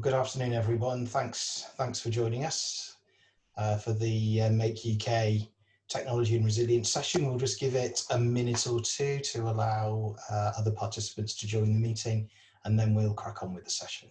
Well, good afternoon, everyone. Thanks for joining us for the Make UK Technology and Resilience session. We'll just give it a minute or two to allow other participants to join the meeting, and then we'll crack on with the session.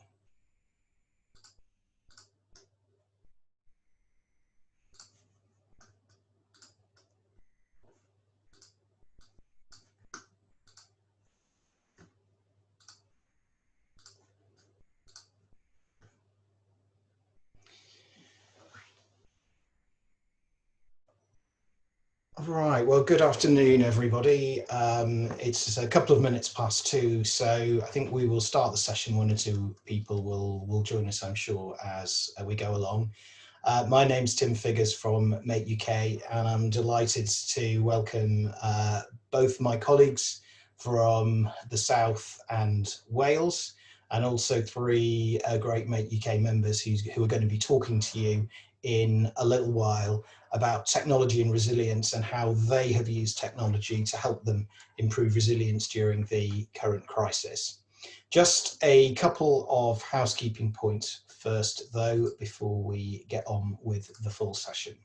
Right, well, good afternoon, everybody. It's a couple of minutes past 2, so I think we will start the session. One or two people will join us, I'm sure, as we go along. My name's Tim Figures from Make UK, and I'm delighted to welcome both my colleagues from the South and Wales, and also three great Make UK members who are going to be talking to you in a little while about technology and resilience and how they have used technology to help them improve resilience during the current crisis. Just a couple of housekeeping points first, though, before we get on with the full session.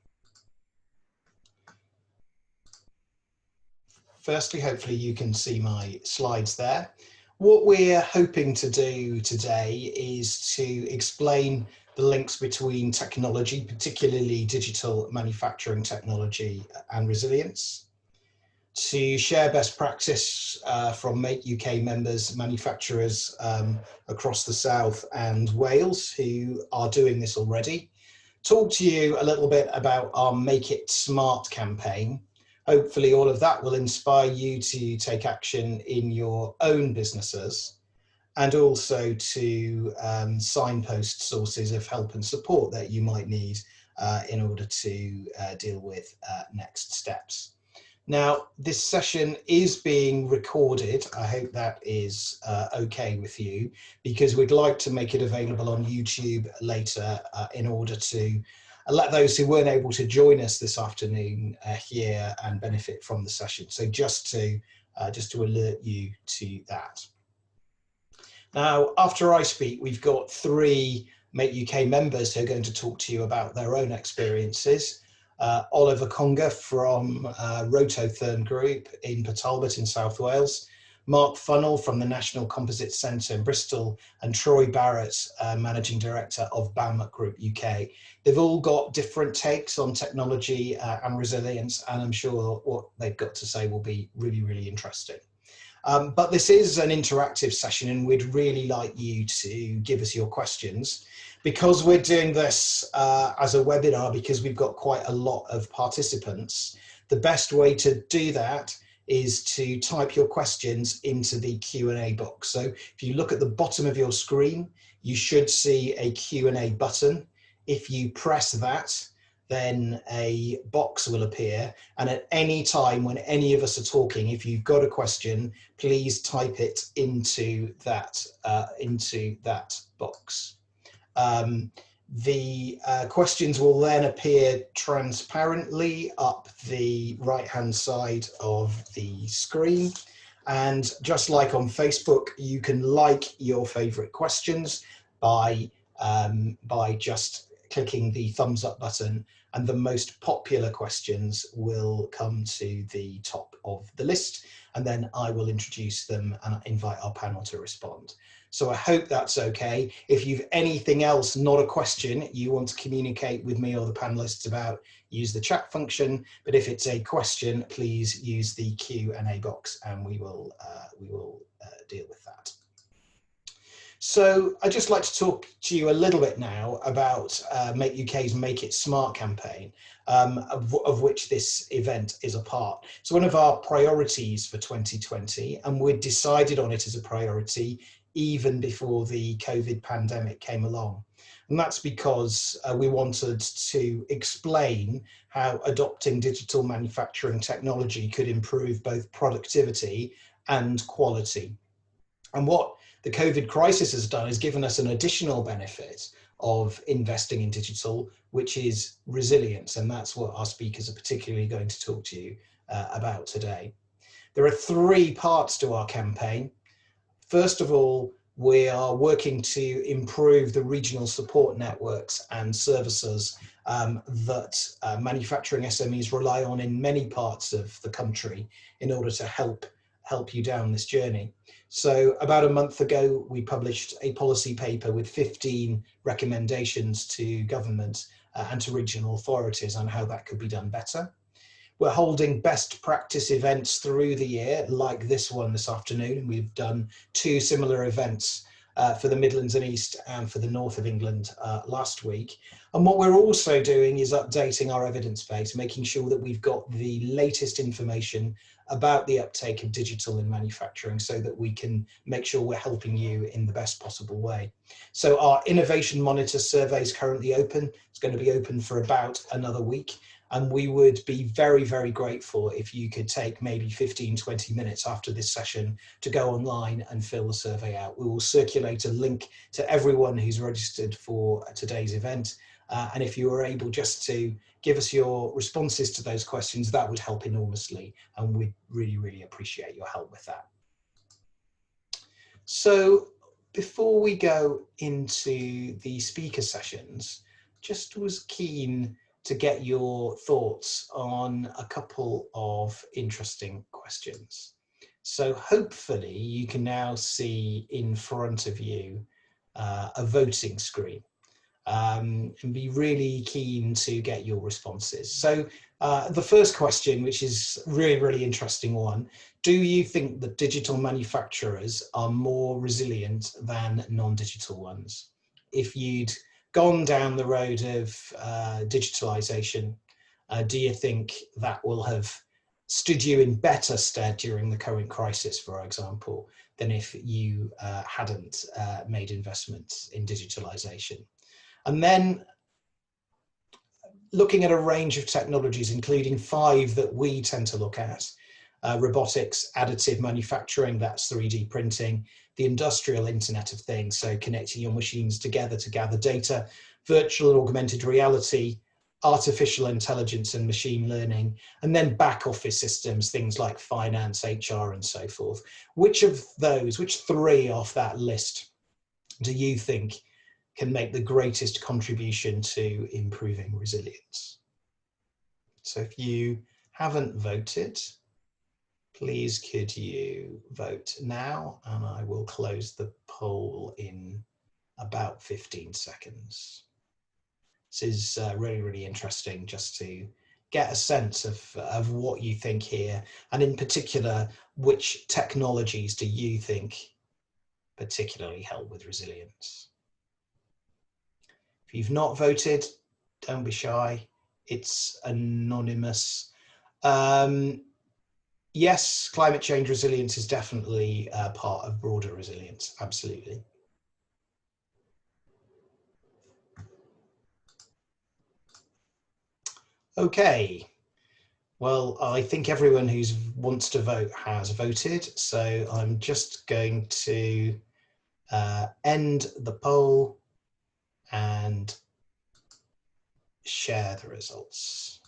Firstly, hopefully you can see my slides there. What we're hoping to do today is to explain the links between technology, particularly digital manufacturing technology and resilience, to share best practice from Make UK members, manufacturers across the South and Wales who are doing this already, talk to you a little bit about our Make It Smart campaign. Hopefully all of that will inspire you to take action in your own businesses, and also to signpost sources of help and support that you might need in order to deal with next steps. Now, this session is being recorded. I hope that is okay with you, because we'd like to make it available on YouTube later in order to let those who weren't able to join us this afternoon hear and benefit from the session. So just to alert you to that. Now, after I speak, we've got three Make UK members who are going to talk to you about their own experiences. Oliver Conger from Rototherm Group in Port Talbot in South Wales, Marc Funnell from the National Composites Centre in Bristol, and Troy Barratt, Managing Director of BAMUK Group UK. They've all got different takes on technology and resilience, and I'm sure what they've got to say will be really, really interesting. But this is an interactive session, and we'd really like you to give us your questions. Because we're doing this as a webinar, because we've got quite a lot of participants, the best way to do that is to type your questions into the Q&A box. So if you look at the bottom of your screen, you should see a Q&A button. If you press that, then a box will appear, and at any time when any of us are talking, if you've got a question, please type it into that box. The questions will then appear transparently up the right-hand side of the screen, and just like on Facebook, you can like your favorite questions by just clicking the thumbs up button, and the most popular questions will come to the top of the list, and then I will introduce them and invite our panel to respond. So I hope that's okay. If you've anything else, not a question, you want to communicate with me or the panelists about, use the chat function. But if it's a question, please use the Q&A box, and we will deal with that. So I'd just like to talk to you a little bit now about Make UK's Make It Smart campaign, of which this event is a part. It's one of our priorities for 2020, and we'd decided on it as a priority even before the COVID pandemic came along. And that's because we wanted to explain how adopting digital manufacturing technology could improve both productivity and quality. And what the COVID crisis has done is given us an additional benefit of investing in digital, which is resilience. And that's what our speakers are particularly going to talk to you about today. There are three parts to our campaign. First of all, we are working to improve the regional support networks and services that manufacturing SMEs rely on in many parts of the country in order to help you down this journey. So about a month ago, we published a policy paper with 15 recommendations to government and to regional authorities on how that could be done better. We're holding best practice events through the year, like this one this afternoon. We've done 2 similar events for the Midlands and East and for the North of England last week. And what we're also doing is updating our evidence base, making sure that we've got the latest information about the uptake of digital in manufacturing so that we can make sure we're helping you in the best possible way. So our Innovation Monitor survey is currently open. It's going to be open for about another week. And we would be very, very grateful if you could take maybe 15, 20 minutes after this session to go online and fill the survey out. We will circulate a link to everyone who's registered for today's event. And if you are able just to give us your responses to those questions, that would help enormously. And we'd really, really appreciate your help with that. So before we go into the speaker sessions, just was keen to get your thoughts on a couple of interesting questions. So hopefully you can now see in front of you a voting screen and be really keen to get your responses. So the first question, which is really, really interesting one, do you think that digital manufacturers are more resilient than non-digital ones? If you'd gone down the road of digitalization, do you think that will have stood you in better stead during the current crisis, for example, than if you hadn't made investments in digitalization? And then looking at a range of technologies, including 5 that we tend to look at, robotics, additive manufacturing, that's 3D printing, the industrial Internet of Things, so connecting your machines together to gather data, virtual and augmented reality, artificial intelligence and machine learning, and then back office systems, things like finance, HR, and so forth. Which of those, which 3 off that list do you think can make the greatest contribution to improving resilience? So if you haven't voted, please could you vote now, and I will close the poll in about 15 seconds. This is really, really interesting just to get a sense of what you think here, and in particular, which technologies do you think particularly help with resilience? If you've not voted, don't be shy. It's anonymous. Yes, climate change resilience is definitely part of broader resilience, absolutely. Okay, well, I think everyone who wants to vote has voted, so I'm just going to end the poll and share the results.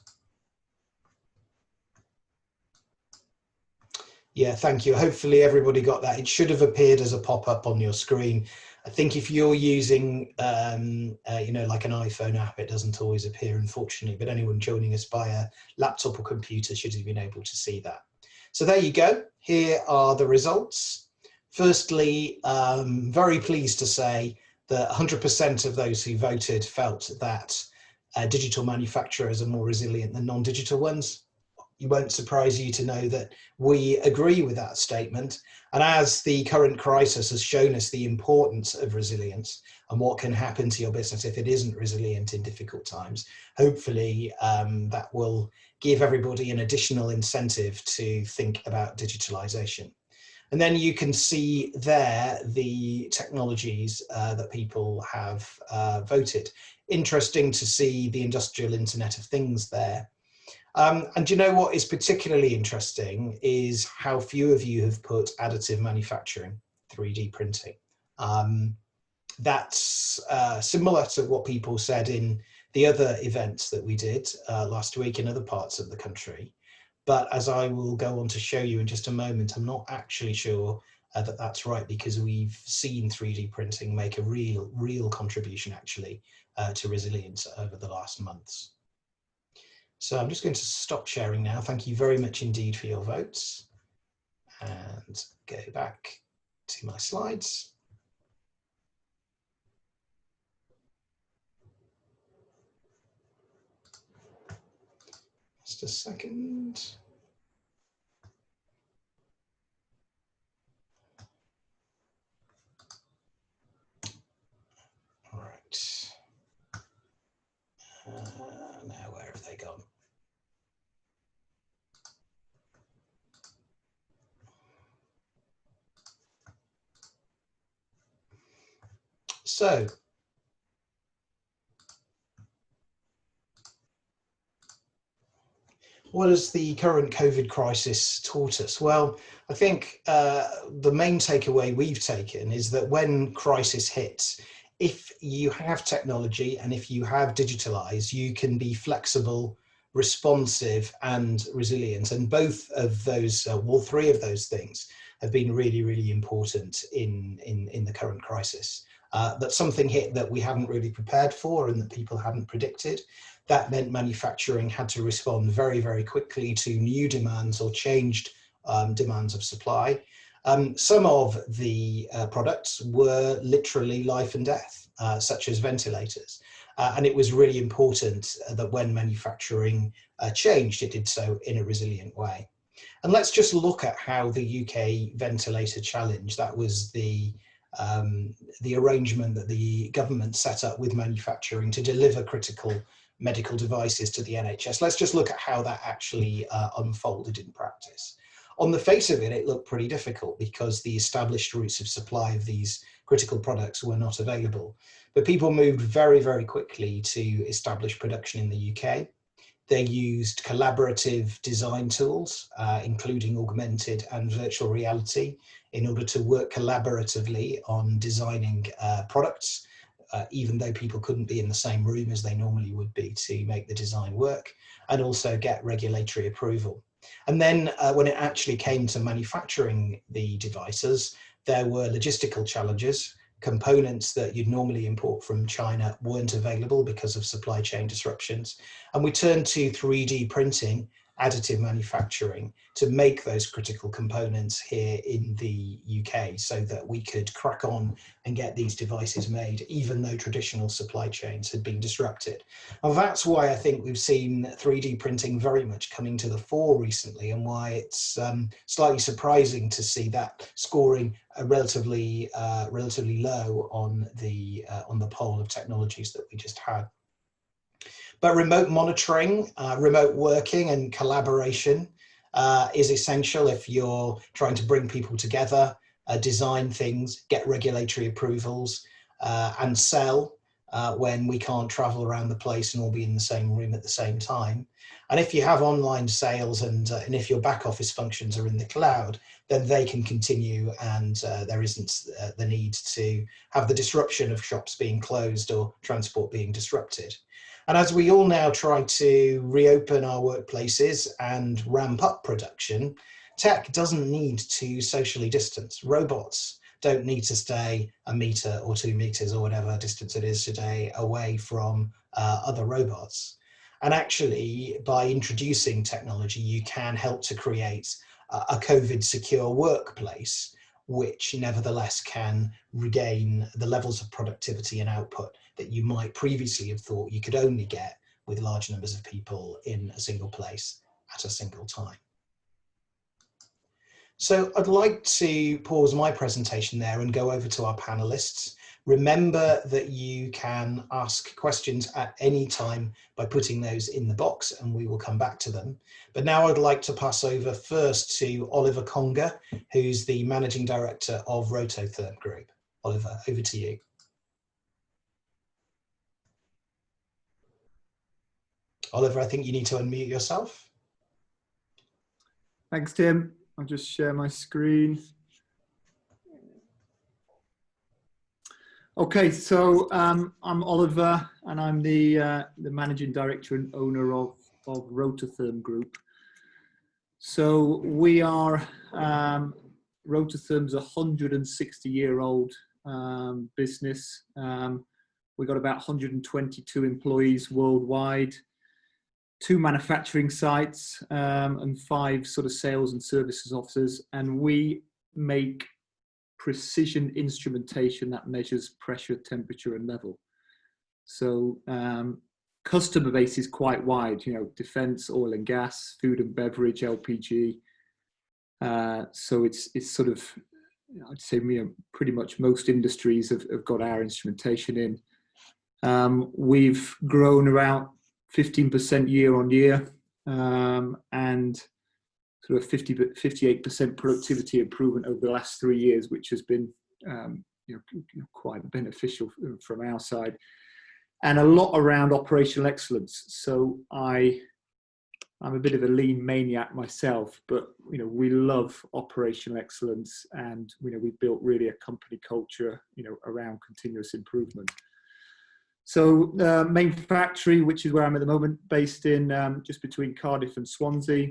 Yeah, thank you. Hopefully everybody got that. It should have appeared as a pop-up on your screen. I think if you're using, you know, like an iPhone app, it doesn't always appear, unfortunately, but anyone joining us by a laptop or computer should have been able to see that. So there you go. Here are the results. Firstly, very pleased to say that 100% of those who voted felt that digital manufacturers are more resilient than non-digital ones. It won't surprise you to know that we agree with that statement. And as the current crisis has shown us the importance of resilience and what can happen to your business if it isn't resilient in difficult times, hopefully that will give everybody an additional incentive to think about digitalization. And then you can see there the technologies that people have voted. Interesting to see the industrial Internet of Things there. And you know what is particularly interesting is how few of you have put additive manufacturing, 3D printing. That's similar to what people said in the other events that we did last week in other parts of the country. But as I will go on to show you in just a moment, I'm not actually sure that that's right, because we've seen 3D printing make a real contribution actually to resilience over the last months. So I'm just going to stop sharing now. Thank you very much indeed for your votes, and go back to my slides. Just a second. All right. Now where have they gone? So, what has the current COVID crisis taught us? Well, I think the main takeaway we've taken is that when crisis hits, if you have technology and if you have digitalized, you can be flexible, responsive and resilient. And both of those, all three of those things have been really important in the current crisis. That something hit that we hadn't really prepared for and that people hadn't predicted. That meant manufacturing had to respond very quickly to new demands or changed demands of supply. Some of the products were literally life and death, such as ventilators. And it was really important that when manufacturing changed, it did so in a resilient way. And let's just look at how the UK ventilator challenge, that was the arrangement that the government set up with manufacturing to deliver critical medical devices to the NHS. Let's just look at how that actually unfolded in practice. On the face of it, it looked pretty difficult because the established routes of supply of these critical products were not available. But people moved very quickly to establish production in the UK. They used collaborative design tools, including augmented and virtual reality, in order to work collaboratively on designing products, even though people couldn't be in the same room as they normally would be to make the design work, and also get regulatory approval. And then when it actually came to manufacturing the devices, there were logistical challenges. Components that you'd normally import from China weren't available because of supply chain disruptions. And we turned to 3D printing, additive manufacturing, to make those critical components here in the UK so that we could crack on and get these devices made, even though traditional supply chains had been disrupted. And that's why I think we've seen 3D printing very much coming to the fore recently, and why it's slightly surprising to see that scoring relatively low on the poll of technologies that we just had. But remote monitoring, remote working and collaboration is essential if you're trying to bring people together, design things, get regulatory approvals, and sell when we can't travel around the place and all be in the same room at the same time. And if you have online sales and if your back office functions are in the cloud, then they can continue, and there isn't the need to have the disruption of shops being closed or transport being disrupted. And as we all now try to reopen our workplaces and ramp up production, tech doesn't need to socially distance. Robots don't need to stay a meter or 2 meters or whatever distance it is today away from other robots. And actually, by introducing technology, you can help to create a COVID secure workplace, which nevertheless can regain the levels of productivity and output that you might previously have thought you could only get with large numbers of people in a single place at a single time. So I'd like to pause my presentation there and go over to our panelists. Remember that you can ask questions at any time by putting those in the box, and we will come back to them. But now I'd like to pass over first to Oliver Conger, who's the Managing Director of Rototherm Group. Oliver, over to you. Oliver, I think you need to unmute yourself. Thanks, Tim. I'll just share my screen. Okay, so I'm Oliver, and I'm the Managing Director and owner of Rototherm Group. So we are Rototherm's a 160-year-old business. We've got about 122 employees worldwide, 2 manufacturing sites, and 5 sort of sales and services officers. And we make precision instrumentation that measures pressure, temperature, and level. So customer base is quite wide, you know, defense, oil and gas, food and beverage, LPG. So it's sort of, I'd say, you know, pretty much most industries have got our instrumentation in. We've grown around 15% year on year, and sort of 58% productivity improvement over the last 3 years, which has been you know, quite beneficial from our side, and a lot around operational excellence. So I'm a bit of a lean maniac myself, but you know, we love operational excellence, and you know, we built really a company culture, you know, around continuous improvement. So main factory, which is where I'm at the moment, based in just between Cardiff and Swansea.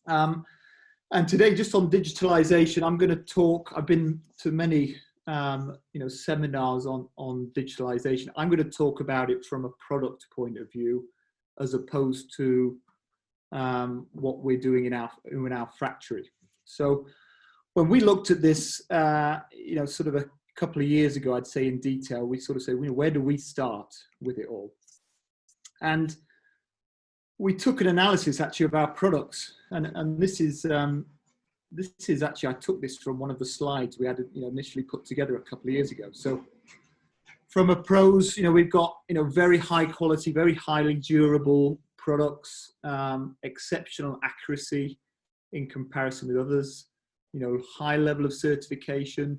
And today, just on digitalization, I'm going to talk. I've been to many you know, seminars on digitalization. I'm going to talk about it from a product point of view, as opposed to what we're doing in our factory. So when we looked at this, you know, sort of a couple of years ago, I'd say in detail, we sort of say, you know, where do we start with it all? And we took an analysis actually of our products, and this is actually, I took this from one of the slides we had, you know, initially put together a couple of years ago. So from a pros, you know, we've got, you know, very high quality, very highly durable products, exceptional accuracy in comparison with others, you know, high level of certification.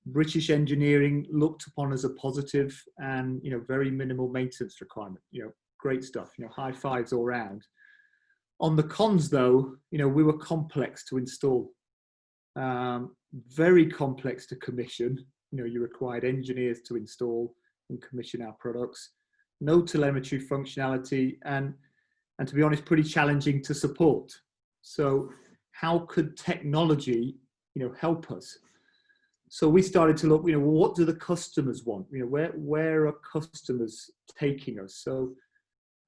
British engineering looked upon as a positive, and you know, very minimal maintenance requirement. You know, great stuff. You know, high fives all round. On the cons, though, you know, we were complex to install, very complex to commission. You know, you required engineers to install and commission our products. No telemetry functionality, and to be honest, pretty challenging to support. So, how could technology, you know, help us? So we started to look, you know, what do the customers want? You know, where are customers taking us? So,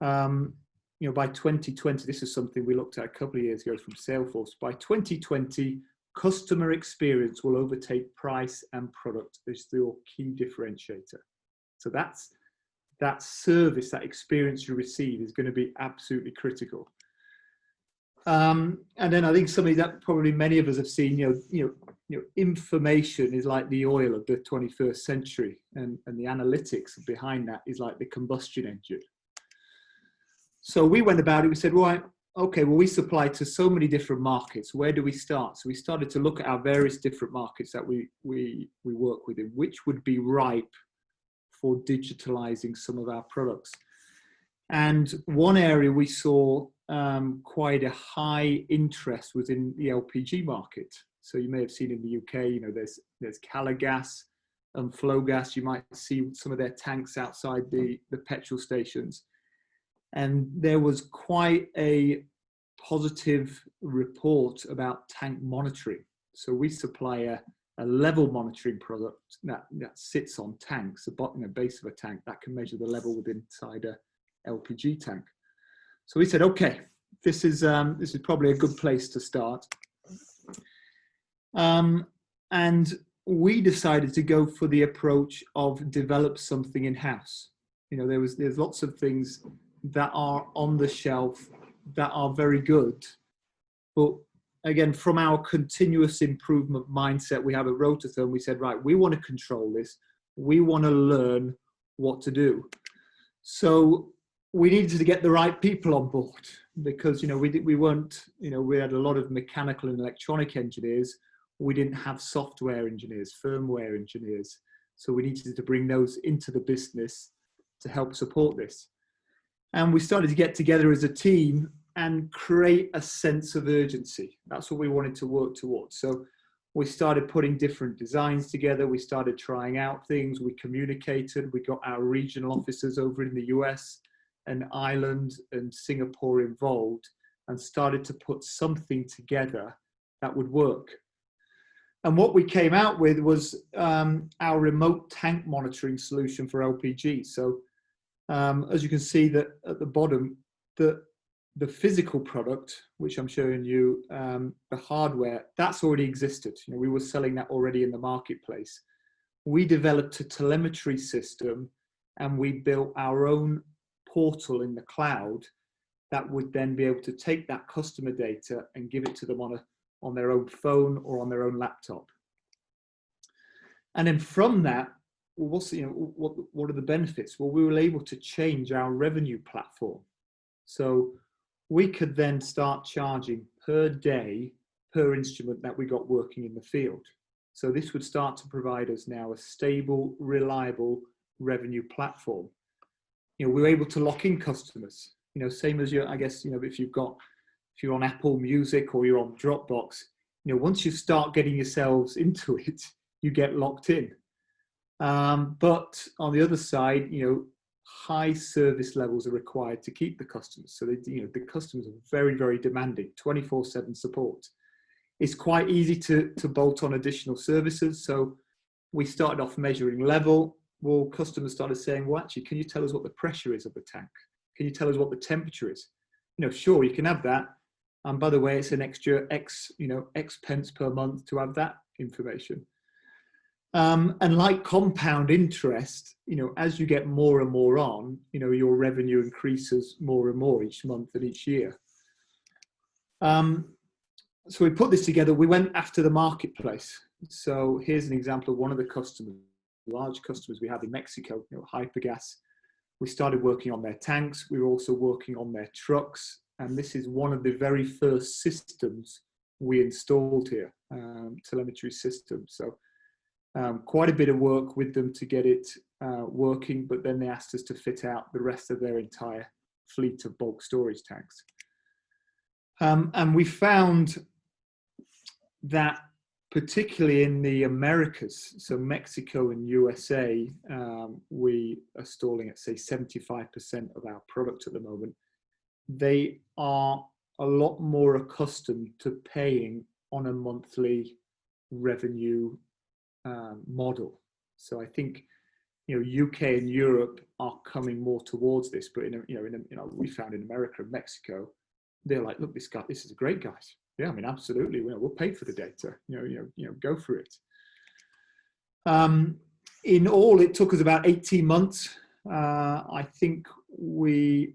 you know, by 2020, this is something we looked at a couple of years ago from Salesforce. By 2020, customer experience will overtake price and product as your key differentiator. So that service, that experience you receive is going to be absolutely critical. And then I think something that probably many of us have seen, you know, information is like the oil of the 21st century, and the analytics behind that is like the combustion engine. So we went about it, we said, right, okay, well, we supply to so many different markets. Where do we start? So we started to look at our various different markets that we work within, which would be ripe for digitalizing some of our products. And one area we saw quite a high interest was in the LPG market. So you may have seen in the UK, you know, there's Calagas and Flowgas. You might see some of their tanks outside the petrol stations. And there was quite a positive report about tank monitoring. So we supply a level monitoring product that sits on tanks, the bottom and base of a tank that can measure the level within inside a LPG tank. So we said, okay, this is probably a good place to start. And we decided to go for the approach of develop something in-house. You know, there's lots of things that are on the shelf that are very good, but again, from our continuous improvement mindset we have at Rototherm, we said, right, we want to control this. We want to learn what to do. So we needed to get the right people on board, because, you know, we weren't, you know, we had a lot of mechanical and electronic engineers. We didn't have software engineers, firmware engineers. So we needed to bring those into the business to help support this. And we started to get together as a team and create a sense of urgency. That's what we wanted to work towards. So we started putting different designs together. We started trying out things. We communicated. We got our regional officers over in the US and Ireland and Singapore involved, and started to put something together that would work. And what we came out with was our remote tank monitoring solution for LPG. So as you can see that at the bottom, the physical product, which I'm showing you, the hardware, that's already existed. You know, we were selling that already in the marketplace. We developed a telemetry system and we built our own portal in the cloud that would then be able to take that customer data and give it to them on their own phone or on their own laptop. And then from that, well, what are the benefits? Well, we were able to change our revenue platform. So we could then start charging per day, per instrument that we got working in the field. So this would start to provide us now a stable, reliable revenue platform. You know, we were able to lock in customers. You know, same as I guess, you know, if you're on Apple Music or you're on Dropbox, you know, once you start getting yourselves into it, you get locked in. But on the other side, you know, high service levels are required to keep the customers. So you know, the customers are very, very demanding, 24/7 support. It's quite easy to bolt on additional services. So we started off measuring level. Well, customers started saying, well, actually, can you tell us what the pressure is of the tank? Can you tell us what the temperature is? You know, sure, you can have that. And by the way, it's an extra X pence per month to have that information. And like compound interest, you know, as you get more and more on, you know, your revenue increases more and more each month and each year. So we put this together. We went after the marketplace. So here's an example of one of the customers, large customers we have in Mexico, you know, Hypergas. We started working on their tanks. We were also working on their trucks. And this is one of the very first systems we installed here, telemetry system. So quite a bit of work with them to get it working, but then they asked us to fit out the rest of their entire fleet of bulk storage tanks. And we found that particularly in the Americas, so Mexico and USA, we are stalling at say 75% of our product at the moment. They are a lot more accustomed to paying on a monthly revenue model. So I think, you know, UK and Europe are coming more towards this, but we found in America and Mexico, they're like, look, this is great, guys. Yeah, I mean, absolutely. We'll pay for the data. You know, go for it. In all, it took us about 18 months. I think we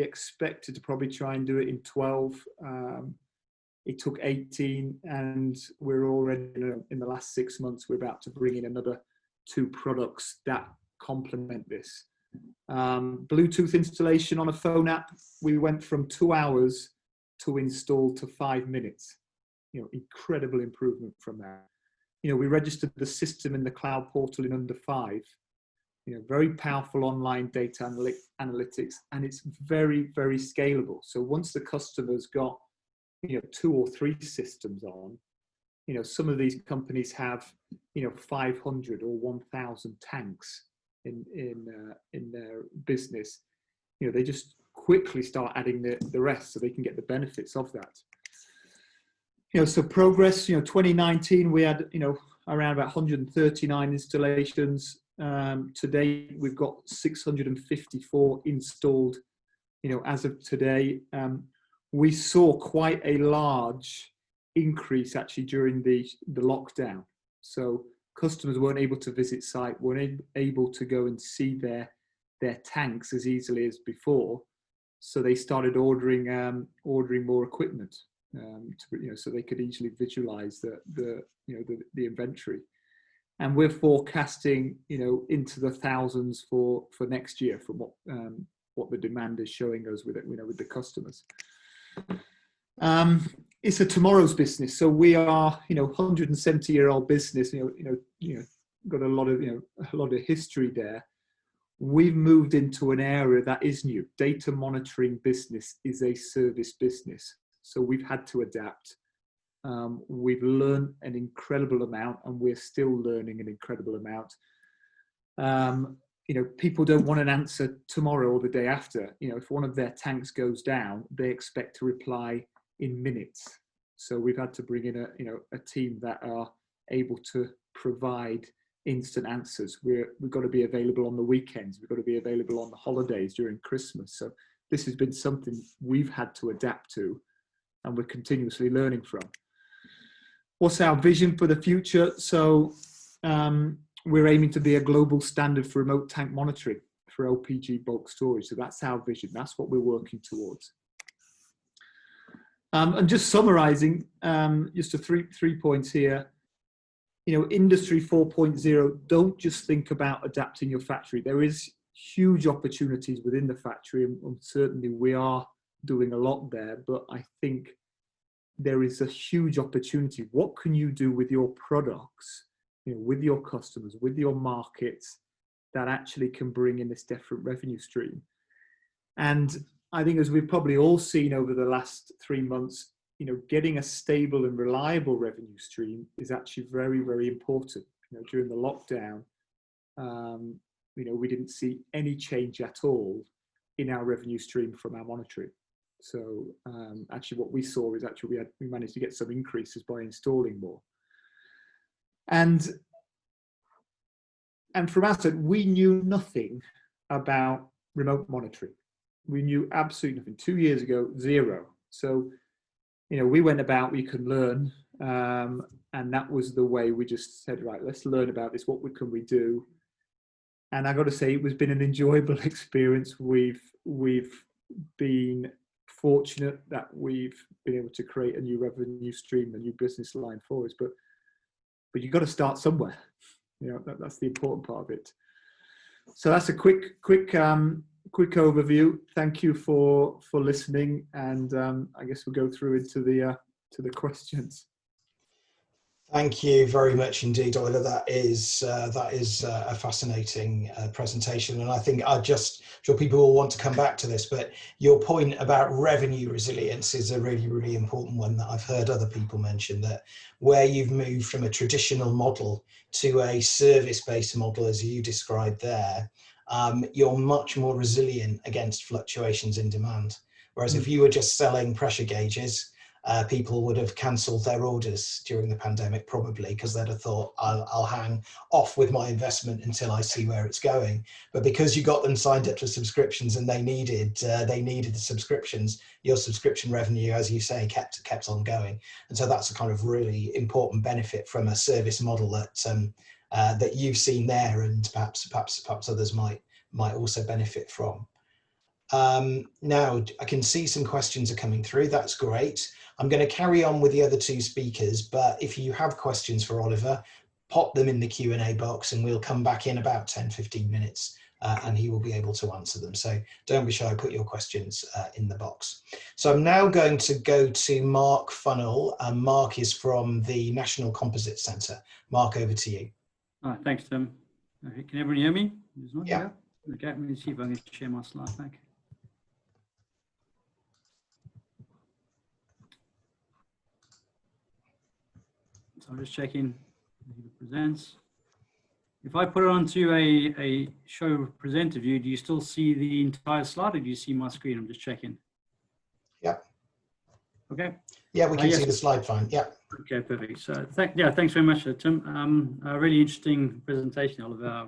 expected to probably try and do it in 12. It took 18, and we're already in the last 6 months, we're about to bring in another 2 products that complement this. Bluetooth installation on a phone app, we went from 2 hours to install to 5 minutes. You know, incredible improvement from that. You know, we registered the system in the cloud portal in under 5. You know, very powerful online data analytics, and it's very, very scalable. So once the customer's got, you know, 2 or 3 systems on, you know, some of these companies have, you know, 500 or 1,000 tanks in their business. You know, they just quickly start adding the rest so they can get the benefits of that. You know, so progress, you know, 2019, we had, you know, around about 139 installations. Today, we've got 654 installed, you know, as of today. We saw quite a large increase actually during the lockdown. So customers weren't able to visit site, weren't able to go and see their tanks as easily as before. So they started ordering more equipment, so they could easily visualize the inventory. And we're forecasting, you know, into the thousands for next year from what the demand is showing us with it, you know, with the customers. It's a tomorrow's business. So we are, you know, 170-year-old business. You know, got a lot of history there. We've moved into an area that is new. Data monitoring business is a service business. So we've had to adapt. We've learned an incredible amount, and we're still learning an incredible amount. You know, people don't want an answer tomorrow or the day after. You know, if one of their tanks goes down, they expect to reply in minutes. So we've had to bring in a team that are able to provide instant answers. We've got to be available on the weekends. We've got to be available on the holidays during Christmas. So this has been something we've had to adapt to, and we're continuously learning from. What's our vision for the future? So we're aiming to be a global standard for remote tank monitoring for LPG bulk storage. So that's our vision. That's what we're working towards. And just summarizing, just three points here. Industry 4.0, don't just think about adapting your factory. There is huge opportunities within the factory, and certainly we are doing a lot there, but I think there is a huge opportunity. What can you do with your products, with your customers, with your markets, that actually can bring in this different revenue stream? And I think, as we've probably all seen over the last 3 months, getting a stable and reliable revenue stream is actually very, very important. During the lockdown, we didn't see any change at all in our revenue stream from our monitoring. So actually what we saw is actually we managed to get some increases by installing more. And from our side, we knew nothing about remote monitoring. We knew absolutely nothing. 2 years ago, zero. So we went about, we can learn, and that was the way we just said, right, let's learn about this. What can we do? And I got to say, it has been an enjoyable experience. We've been fortunate that we've been able to create a new revenue stream, a new business line for us. But you've got to start somewhere. That's the important part of it. So that's a quick overview. Thank you for listening, and I guess we'll go through into the questions. Thank you very much indeed, Oliver. That is a fascinating presentation, and I think I'm sure people will want to come back to this. But your point about revenue resilience is a really, really important one that I've heard other people mention. That where you've moved from a traditional model to a service-based model, as you described there, you're much more resilient against fluctuations in demand. Whereas if you were just selling pressure gauges, people would have cancelled their orders during the pandemic, probably, because they'd have thought, I'll hang off with my investment until I see where it's going. But because you got them signed up to subscriptions and they needed the subscriptions, your subscription revenue, as you say, kept on going. And so that's a kind of really important benefit from a service model that you've seen there, and perhaps others might also benefit from. Now I can see some questions are coming through. That's great. I'm going to carry on with the other two speakers, but if you have questions for Oliver, pop them in the Q&A box and we'll come back in about 10-15 minutes and he will be able to answer them. So don't be shy, put your questions in the box. So I'm now going to go to Marc Funnell, and Marc is from the National Composites Centre. Marc, over to you. Thanks, Tim. Can everyone hear me? Yeah. Okay, let me see if I can share my slide back. So I'm just checking if it presents. If I put it onto a show presenter view, do you still see the entire slide, or do you see my screen? I'm just checking. Yeah. Okay. Yeah, we can yes. see the slide fine. Yeah. Okay, perfect. So thanks very much, Tim. A really interesting presentation, Oliver.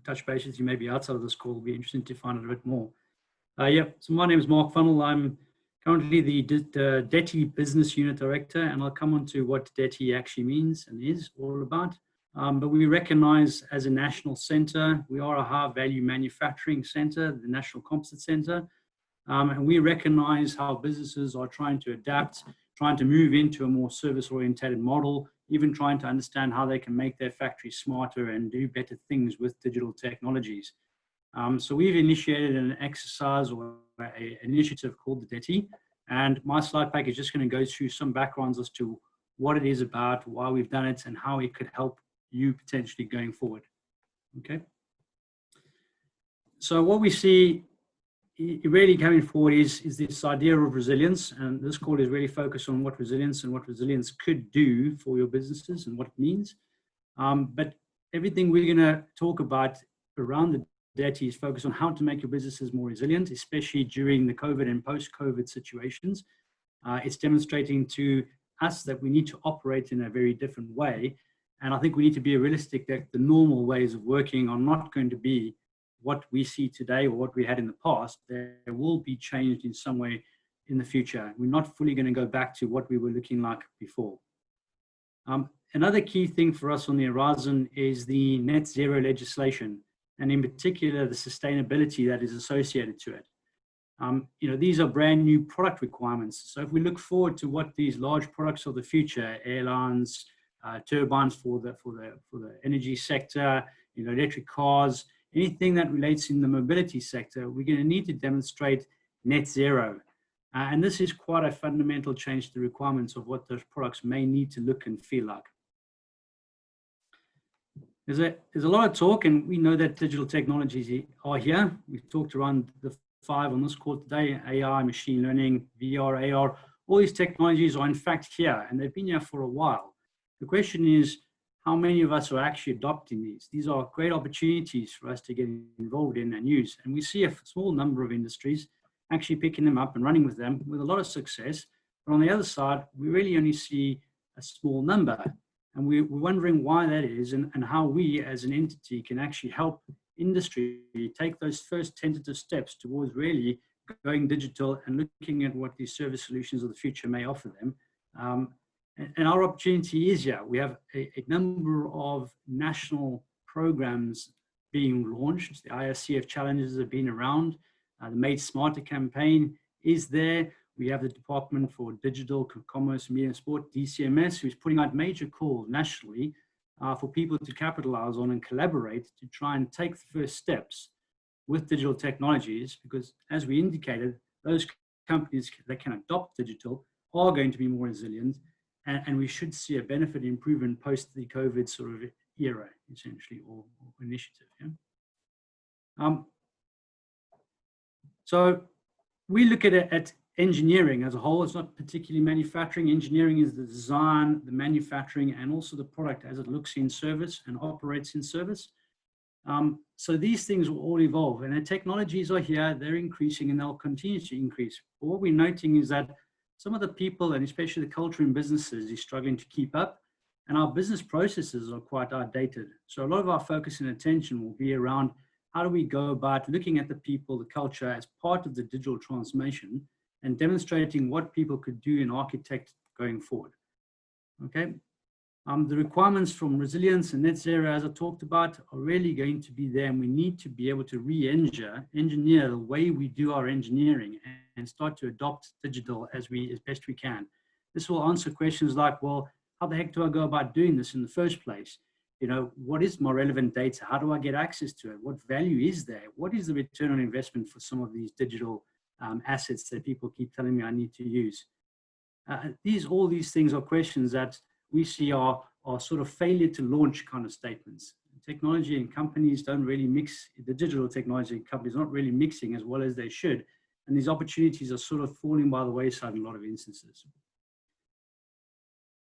Touch base with you maybe outside of this call. It'll be interesting to find out a bit more. So my name is Marc Funnell. I'm currently the DETI Business Unit Director, and I'll come on to what DETI actually means and is all about. But we recognize as a national center, we are a high value manufacturing center, the National Composites Center. And we recognize how businesses are trying to adapt, trying to move into a more service-oriented model, even trying to understand how they can make their factories smarter and do better things with digital technologies. So we've initiated an exercise or an initiative called the DETI, and my slide pack is just going to go through some backgrounds as to what it is about, why we've done it, and how it could help you potentially going forward. Okay. So what we see really coming forward is this idea of resilience, and this call is really focused on what resilience could do for your businesses and what it means. But everything we're going to talk about around the DETI is focused on how to make your businesses more resilient, especially during the COVID and post-COVID situations. It's demonstrating to us that we need to operate in a very different way. And I think we need to be realistic that the normal ways of working are not going to be what we see today or what we had in the past. There will be changed in some way in the future. We're not fully going to go back to what we were looking like before. Another key thing for us on the horizon is the net zero legislation, and in particular, the sustainability that is associated to it. These are brand new product requirements. So if we look forward to what these large products of the future, airlines, turbines for the energy sector, electric cars, anything that relates in the mobility sector, we're going to need to demonstrate net zero. And this is quite a fundamental change to the requirements of what those products may need to look and feel like. There's a lot of talk, and we know that digital technologies are here. We've talked around the 5 on this call today: AI, machine learning, VR, AR. All these technologies are in fact here, and they've been here for a while. The question is, how many of us are actually adopting these? These are great opportunities for us to get involved in and use. And we see a small number of industries actually picking them up and running with them with a lot of success. But on the other side, we really only see a small number. And we're wondering why that is, and how we as an entity can actually help industry take those first tentative steps towards really going digital and looking at what these service solutions of the future may offer them. And our opportunity is here. We have a number of national programs being launched. The ISCF challenges have been around. The Made Smarter campaign is there. We have the Department for Digital Commerce, Media and Sport, DCMS, who's putting out major calls nationally for people to capitalize on and collaborate to try and take the first steps with digital technologies, because as we indicated, those companies that can adopt digital are going to be more resilient, and we should see a benefit improvement post the COVID sort of era, essentially, or initiative. Yeah? So we look at it at engineering as a whole. It's not particularly manufacturing. Engineering is the design, the manufacturing, and also the product as it looks in service and operates in service. So these things will all evolve, and the technologies are here, they're increasing, and they'll continue to increase. But what we're noting is that some of the people, and especially the culture in businesses, is struggling to keep up, and our business processes are quite outdated. So a lot of our focus and attention will be around how do we go about looking at the people, the culture as part of the digital transformation, and demonstrating what people could do in architect going forward. Okay. The requirements from resilience and net zero, as I talked about, are really going to be there, and we need to be able to engineer the way we do our engineering and start to adopt digital as best we can. This will answer questions like, well, how the heck do I go about doing this in the first place? What is my relevant data? How do I get access to it? What value is there? What is the return on investment for some of these digital assets that people keep telling me I need to use? All these things are questions that we see are sort of failure to launch kind of statements. Technology and companies don't really mix, the digital technology companies are not really mixing as well as they should. And these opportunities are sort of falling by the wayside in a lot of instances.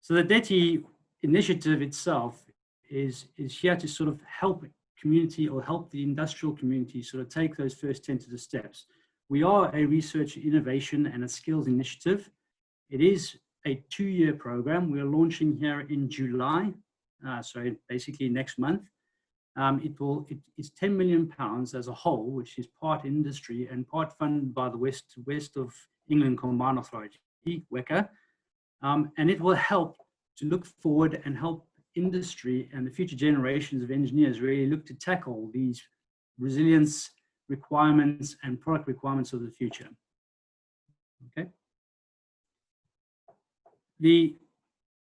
So the DETI initiative itself is here to sort of help community, or help the industrial community sort of take those first tentative steps. We are a research, innovation, and a skills initiative. It is a 2-year program. We're launching here in July, so basically next month. It's £10 million as a whole, which is part industry and part funded by the West of England Combined Authority, WECA, and it will help to look forward and help industry and the future generations of engineers really look to tackle these resilience requirements and product requirements of the future. Okay. The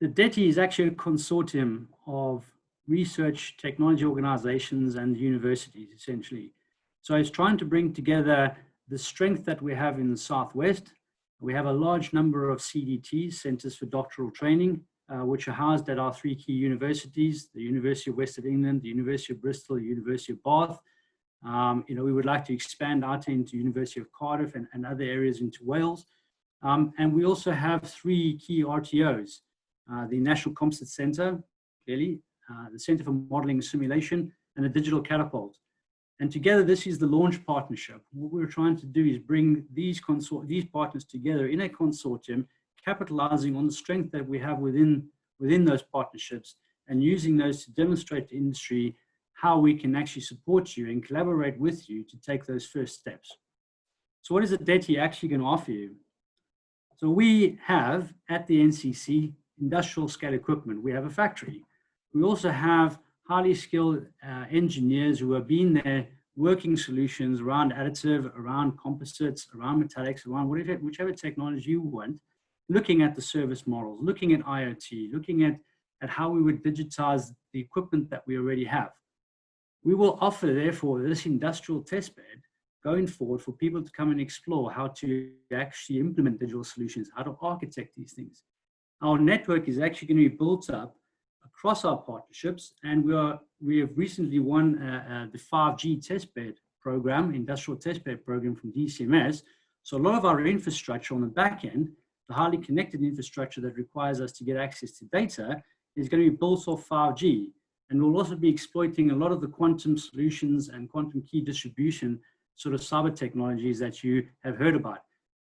DETI is actually a consortium of research technology organizations and universities, essentially. So it's trying to bring together the strength that we have in the Southwest. We have a large number of CDTs, Centers for Doctoral Training, which are housed at our 3 key universities: the University of West of England, the University of Bristol, the University of Bath. We would like to expand out into University of Cardiff and other areas into Wales. And we also have 3 key RTOs, the National Composites Centre, clearly, the Centre for Modelling and Simulation, and the Digital Catapult. And together, this is the launch partnership. What we're trying to do is bring these partners together in a consortium, capitalizing on the strength that we have within those partnerships and using those to demonstrate to industry how we can actually support you and collaborate with you to take those first steps. So what is DETI actually going to offer you? So we have at the NCC industrial scale equipment. We have a factory. We also have highly skilled engineers who have been there working solutions around additive, around composites, around metallics, around whichever technology you want, looking at the service models, looking at IoT, looking at how we would digitize the equipment that we already have. We will offer, therefore, this industrial testbed going forward for people to come and explore how to actually implement digital solutions, how to architect these things. Our network is actually going to be built up across our partnerships, and we have recently won the 5G testbed program, industrial testbed program from DCMS. So a lot of our infrastructure on the back end, the highly connected infrastructure that requires us to get access to data, is going to be built off 5G. And we'll also be exploiting a lot of the quantum solutions and quantum key distribution sort of cyber technologies that you have heard about.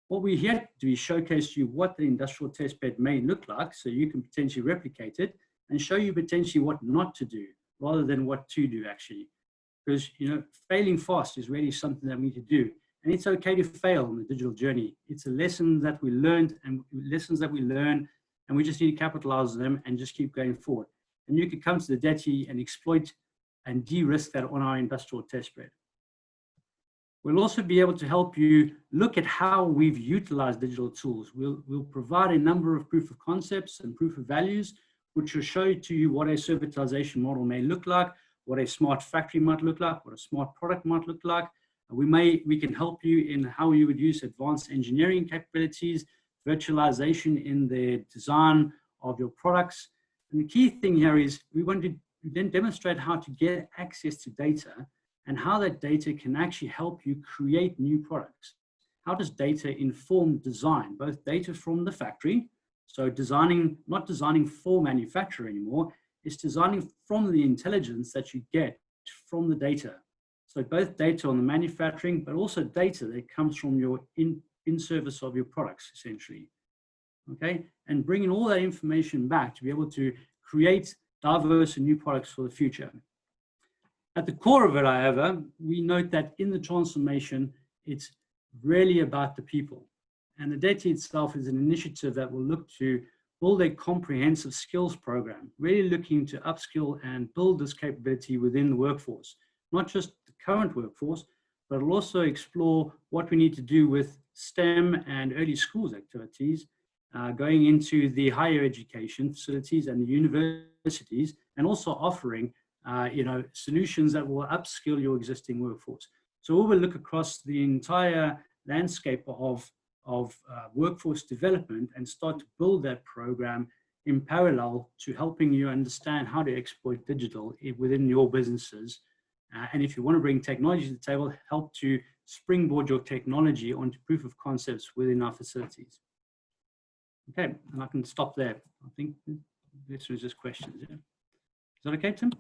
What we're here to do is showcase to you what the industrial testbed may look like, so you can potentially replicate it and show you potentially what not to do rather than what to do actually. Because, you know, failing fast is really something that we need to do. And it's okay to fail on the digital journey. It's a lesson that we learned and lessons that we learn, and we just need to capitalize on them and just keep going forward. And you can come to the DETI and exploit and de-risk that on our industrial testbed. We'll also be able to help you look at how we've utilized digital tools. We'll provide a number of proof of concepts and proof of values, which will show to you what a servitization model may look like, what a smart factory might look like, what a smart product might look like. We can help you in how you would use advanced engineering capabilities, virtualization in the design of your products. And the key thing here is we want to then demonstrate how to get access to data and how that data can actually help you create new products. How does data inform design, both data from the factory, so designing, not designing for manufacture anymore, it's designing from the intelligence that you get from the data. So both data on the manufacturing, but also data that comes from your in-service of your products, essentially. Okay, and bringing all that information back to be able to create diverse and new products for the future. At the core of it, however, we note that in the transformation, it's really about the people. And the DETI itself is an initiative that will look to build a comprehensive skills program, really looking to upskill and build this capability within the workforce, not just the current workforce, but it'll also explore what we need to do with STEM and early schools activities, going into the higher education facilities and the universities, and also offering solutions that will upskill your existing workforce. So we will look across the entire landscape of workforce development and start to build that program in parallel to helping you understand how to exploit digital within your businesses. And if you want to bring technology to the table, help to springboard your technology onto proof of concepts within our facilities. Okay, and I can stop there. I think this was just questions. Yeah. Is that okay, Tim?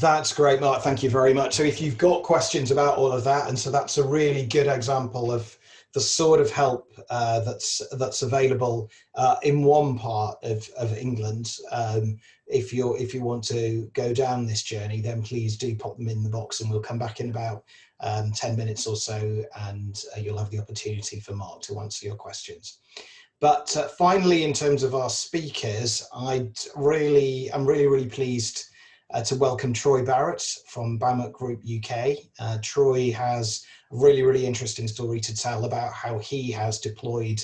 That's great, Mark. Thank you very much. So if you've got questions about all of that, and so that's a really good example of the sort of help that's available in one part of England. If you want to go down this journey, then please do pop them in the box, and we'll come back in about 10 minutes or so, and you'll have the opportunity for Mark to answer your questions. But finally, in terms of our speakers, I'm really pleased to welcome Troy Barratt from BAMUK Group UK. Troy has a really interesting story to tell about how he has deployed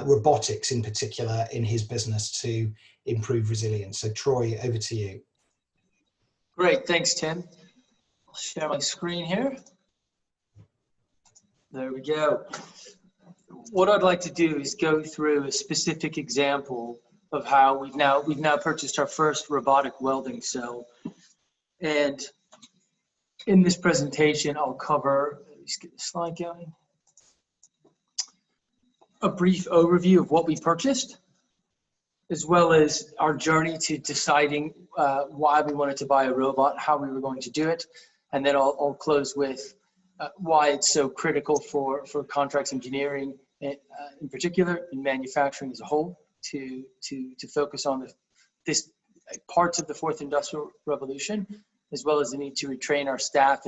robotics in particular in his business to improve resilience. So Troy, over to you. Great, thanks Tim. I'll share my screen here. There we go. What I'd like to do is go through a specific example of how we've now purchased our first robotic welding cell. And in this presentation, I'll cover, let's get the slide going, a brief overview of what we purchased, as well as our journey to deciding why we wanted to buy a robot, how we were going to do it, and then I'll close with why it's so critical for contracts engineering in particular, and manufacturing as a whole, to focus on this parts of the fourth industrial revolution, as well as the need to retrain our staff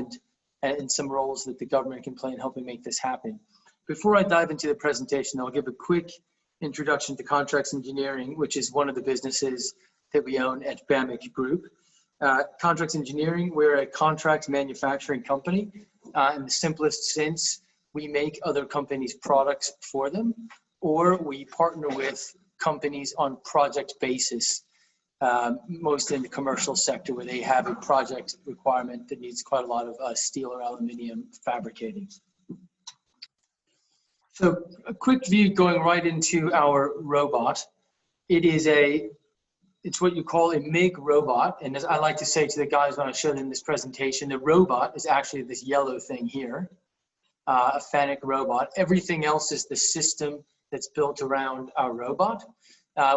and some roles that the government can play in helping make this happen. Before I dive into the presentation, I'll give a quick introduction to contracts engineering, which is one of the businesses that we own at BAMUK Group. Contracts engineering, we're a contract manufacturing company. In the simplest sense, we make other companies' products for them, or we partner with companies on project basis, mostly in the commercial sector where they have a project requirement that needs quite a lot of steel or aluminum fabricating. So a quick view going right into our robot. It's what you call a MIG robot. And as I like to say to the guys when I show them this presentation, the robot is actually this yellow thing here, a FANUC robot. Everything else is the system that's built around our robot,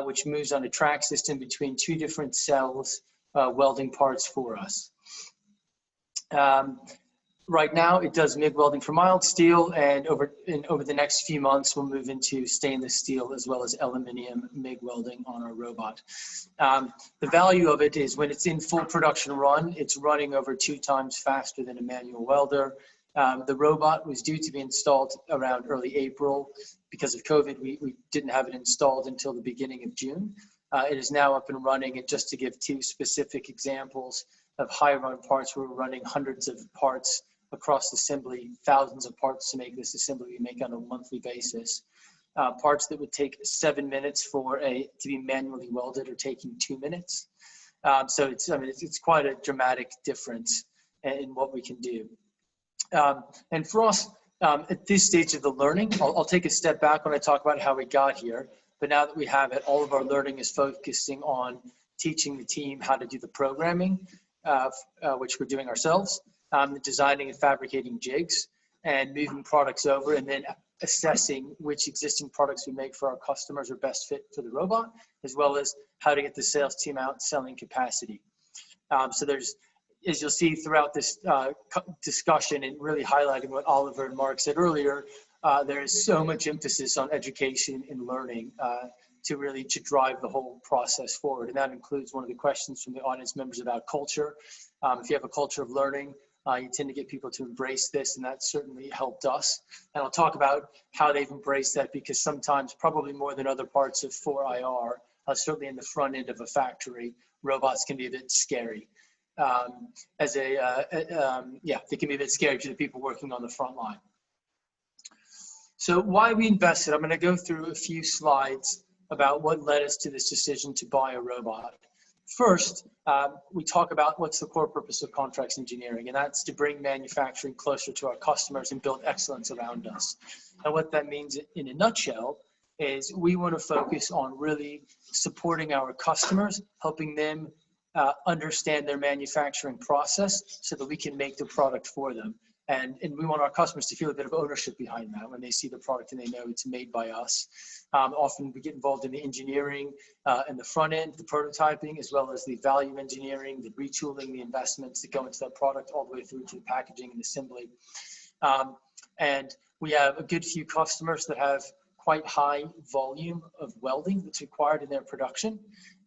which moves on a track system between two different cells, welding parts for us. Right now, it does MIG welding for mild steel, and over the next few months, we'll move into stainless steel as well as aluminum MIG welding on our robot. The value of it is when it's in full production run, it's running over 2 times faster than a manual welder. The robot was due to be installed around early April. Because of COVID, we didn't have it installed until the beginning of June. It is now up and running, and just to give 2 specific examples of high run parts, we're running hundreds of parts across assembly, thousands of parts to make this assembly we make on a monthly basis. Parts that would take 7 minutes to be manually welded are taking 2 minutes. So it's quite a dramatic difference in what we can do. And for us, at this stage of the learning, I'll take a step back when I talk about how we got here. But now that we have it, all of our learning is focusing on teaching the team how to do the programming, which we're doing ourselves, designing and fabricating jigs, and moving products over, and then assessing which existing products we make for our customers are best fit for the robot, as well as how to get the sales team out selling capacity. So there's, as you'll see throughout this discussion and really highlighting what Oliver and Mark said earlier, there is so much emphasis on education and learning to drive the whole process forward. And that includes one of the questions from the audience members about culture. If you have a culture of learning, you tend to get people to embrace this, and that certainly helped us. And I'll talk about how they've embraced that, because sometimes, probably more than other parts of 4IR, certainly in the front end of a factory, robots can be a bit scary. They can be a bit scary to the people working on the front line. So why we invested, I'm going to go through a few slides about what led us to this decision to buy a robot. First, we talk about what's the core purpose of contracts engineering, and that's to bring manufacturing closer to our customers and build excellence around us. And what that means in a nutshell is we want to focus on really supporting our customers, helping them understand their manufacturing process so that we can make the product for them. And we want our customers to feel a bit of ownership behind that when they see the product and they know it's made by us. Often we get involved in the engineering and the front end, the prototyping, as well as the value engineering, the retooling, the investments that go into that product, all the way through to the packaging and assembly. And we have a good few customers that have quite high volume of welding that's required in their production.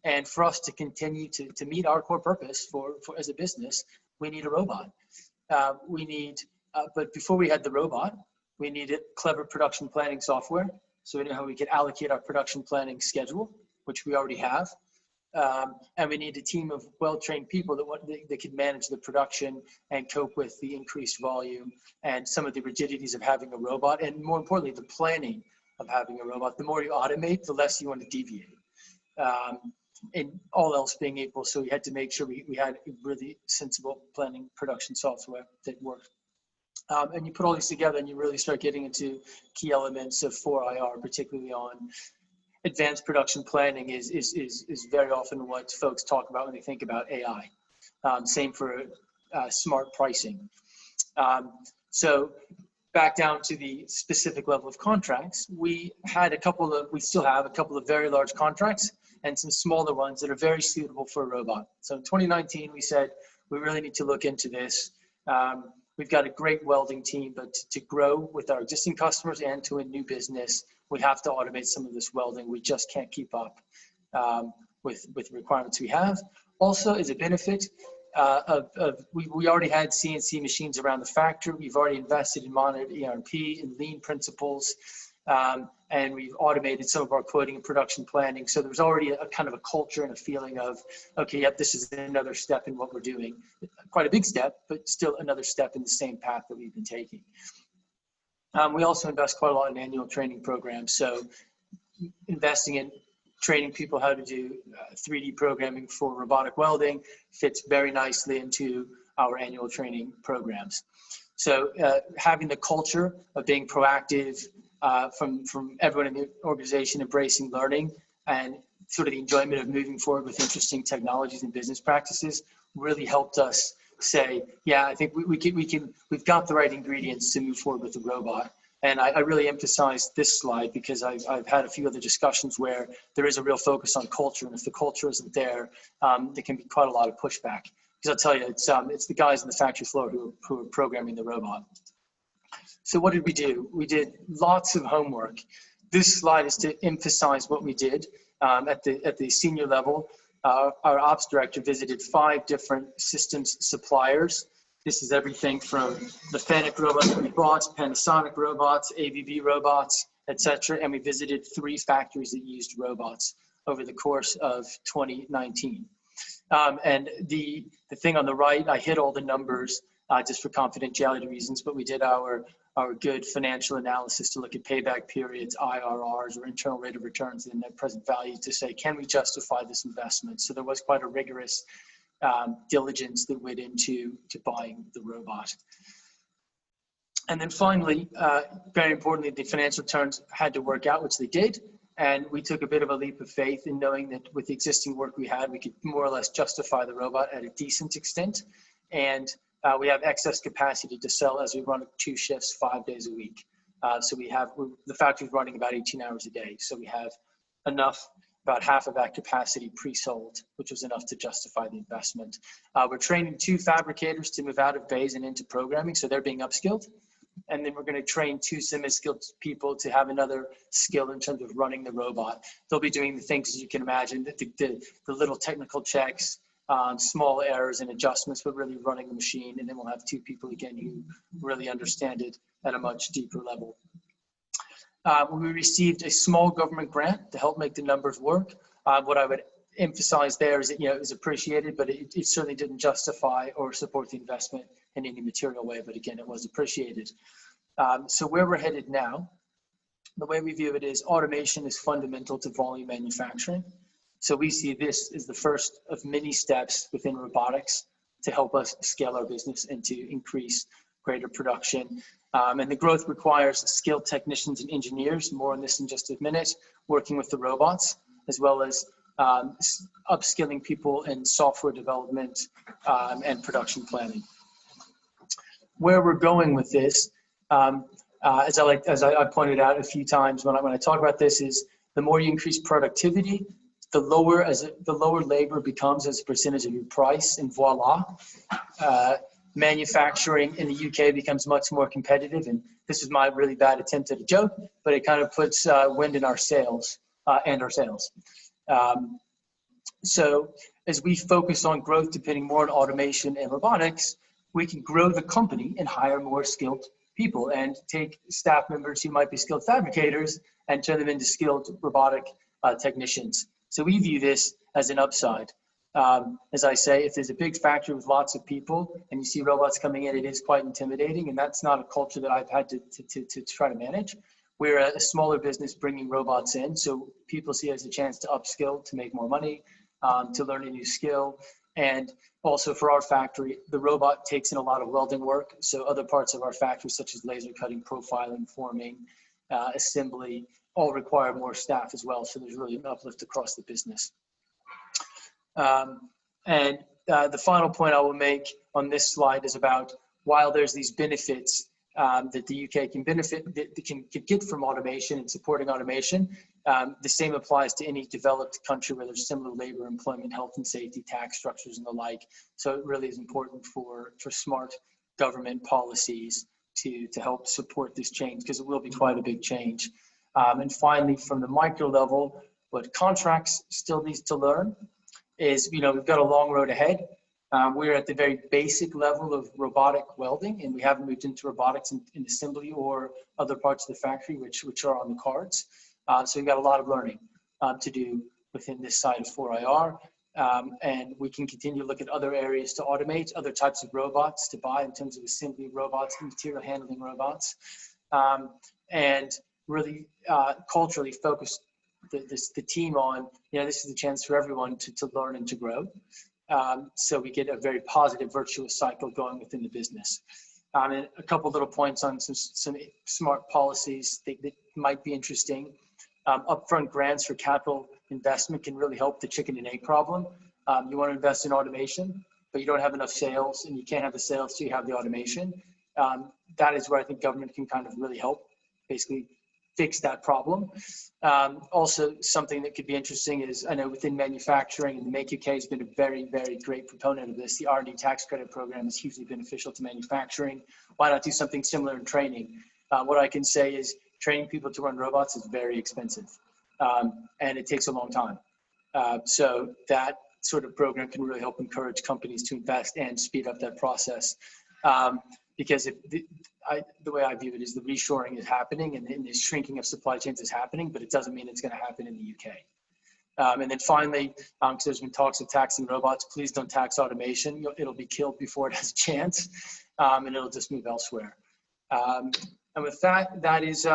And for us to continue to meet our core purpose for as a business, we need a robot. But before we had the robot, we needed clever production planning software. So we know how we could allocate our production planning schedule, which we already have. And we need a team of well-trained people that could manage the production and cope with the increased volume and some of the rigidities of having a robot. And more importantly, the planning of having a robot. The more you automate, the less you want to deviate. And all else being equal, so we had to make sure we had a really sensible planning production software that worked. And you put all these together and you really start getting into key elements of 4IR, particularly on advanced production planning is very often what folks talk about when they think about AI. Same for smart pricing. So back down to the specific level of contracts, we still have a couple of very large contracts and some smaller ones that are very suitable for a robot. So in 2019, we said, we really need to look into this. We've got a great welding team, but to grow with our existing customers and to win new business, we have to automate some of this welding. We just can't keep up with the requirements we have. Also, as a benefit, we already had CNC machines around the factory. We've already invested in monitored ERP and lean principles, and we've automated some of our quoting and production planning. So there's already a kind of a culture and a feeling of, okay, yep, this is another step in what we're doing. Quite a big step, but still another step in the same path that we've been taking. We also invest quite a lot in annual training programs. So investing in training people how to do 3D programming for robotic welding fits very nicely into our annual training programs. So having the culture of being proactive from everyone in the organization, embracing learning and sort of the enjoyment of moving forward with interesting technologies and business practices really helped us say, yeah, I think we've got the right ingredients to move forward with the robot. And I really emphasize this slide because I've had a few other discussions where there is a real focus on culture. And if the culture isn't there, there can be quite a lot of pushback. Because I'll tell you, it's the guys on the factory floor who are programming the robot. So what did we do? We did lots of homework. This slide is to emphasize what we did at the senior level. Our ops director visited 5 different systems suppliers. This is everything from the Fennec robots that we bought, Panasonic robots, ABB robots, etc. And we visited 3 factories that used robots over the course of 2019. And the thing on the right, I hid all the numbers just for confidentiality reasons, but we did our good financial analysis to look at payback periods, IRRs, or internal rate of returns, and net present value to say, can we justify this investment? So there was quite a rigorous diligence that went into buying the robot. And then finally, very importantly, the financial terms had to work out, which they did. And we took a bit of a leap of faith in knowing that with the existing work we had, we could more or less justify the robot at a decent extent. And we have excess capacity to sell as we run 2 shifts, 5 days a week. So the factory's running about 18 hours a day. So we have enough, about half of that capacity pre-sold, which was enough to justify the investment. We're training 2 fabricators to move out of bays and into programming, so they're being upskilled. And then we're going to train 2 semi-skilled people to have another skill in terms of running the robot. They'll be doing the things, as you can imagine, the little technical checks, small errors and adjustments, but really running the machine. And then we'll have 2 people again who really understand it at a much deeper level. We received a small government grant to help make the numbers work. What I would emphasize there is that, it was appreciated, but it certainly didn't justify or support the investment in any material way. But again, it was appreciated. So where we're headed now, the way we view it is automation is fundamental to volume manufacturing. So we see this as the first of many steps within robotics to help us scale our business and to increase greater production. And the growth requires skilled technicians and engineers, more on this in just a minute, working with the robots, as well as upskilling people in software development and production planning. Where we're going with this, as I pointed out a few times when I talk about this, is the more you increase productivity, the lower labor becomes as a percentage of your price, and voila. Manufacturing in the UK becomes much more competitive, and this is my really bad attempt at a joke, but it kind of puts wind in our sails and our sales. So as we focus on growth, depending more on automation and robotics, we can grow the company and hire more skilled people and take staff members who might be skilled fabricators and turn them into skilled robotic technicians. So we view this as an upside. As I say, if there's a big factory with lots of people and you see robots coming in, it is quite intimidating, and that's not a culture that I've had to try to manage. We're a smaller business bringing robots in, so people see it as a chance to upskill, to make more money, to learn a new skill. And also for our factory, the robot takes in a lot of welding work, so other parts of our factory, such as laser cutting, profiling, forming, assembly, all require more staff as well, so there's really an uplift across the business. The final point I will make on this slide is about, while there's these benefits that the UK can benefit, that can get from automation and supporting automation. The same applies to any developed country where there's similar labor, employment, health and safety, tax structures and the like. So it really is important for smart government policies to help support this change, because it will be quite a big change. And finally, from the micro level, what contracts still needs to learn is, we've got a long road ahead. We're at the very basic level of robotic welding, and we haven't moved into robotics in assembly or other parts of the factory, which are on the cards. So we've got a lot of learning to do within this side of 4IR. And we can continue to look at other areas to automate, other types of robots to buy in terms of assembly robots, material handling robots, and really culturally focus the team on, this is a chance for everyone to learn and to grow. So we get a very positive, virtuous cycle going within the business. And a couple little points on some smart policies that might be interesting. Upfront grants for capital investment can really help the chicken and egg problem. You want to invest in automation, but you don't have enough sales, and you can't have the sales till you have the automation. That is where I think government can kind of really help, basically fix that problem. Also, something that could be interesting is, I know within manufacturing, and the Make UK has been a very, very great proponent of this. The R&D tax credit program is hugely beneficial to manufacturing. Why not do something similar in training? What I can say is training people to run robots is very expensive, and it takes a long time. So that sort of program can really help encourage companies to invest and speed up that process. Because the way I view it is the reshoring is happening, and the shrinking of supply chains is happening, but it doesn't mean it's going to happen in the UK. And then finally, because there's been talks of taxing robots, please don't tax automation. It'll be killed before it has a chance, and it'll just move elsewhere. And with that, that is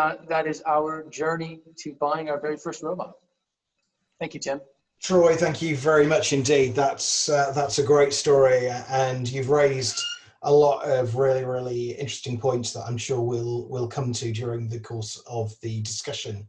our journey to buying our very first robot. Thank you, Tim. Troy, thank you very much indeed. That's a great story, and you've raised a lot of really, really interesting points that I'm sure we'll come to during the course of the discussion.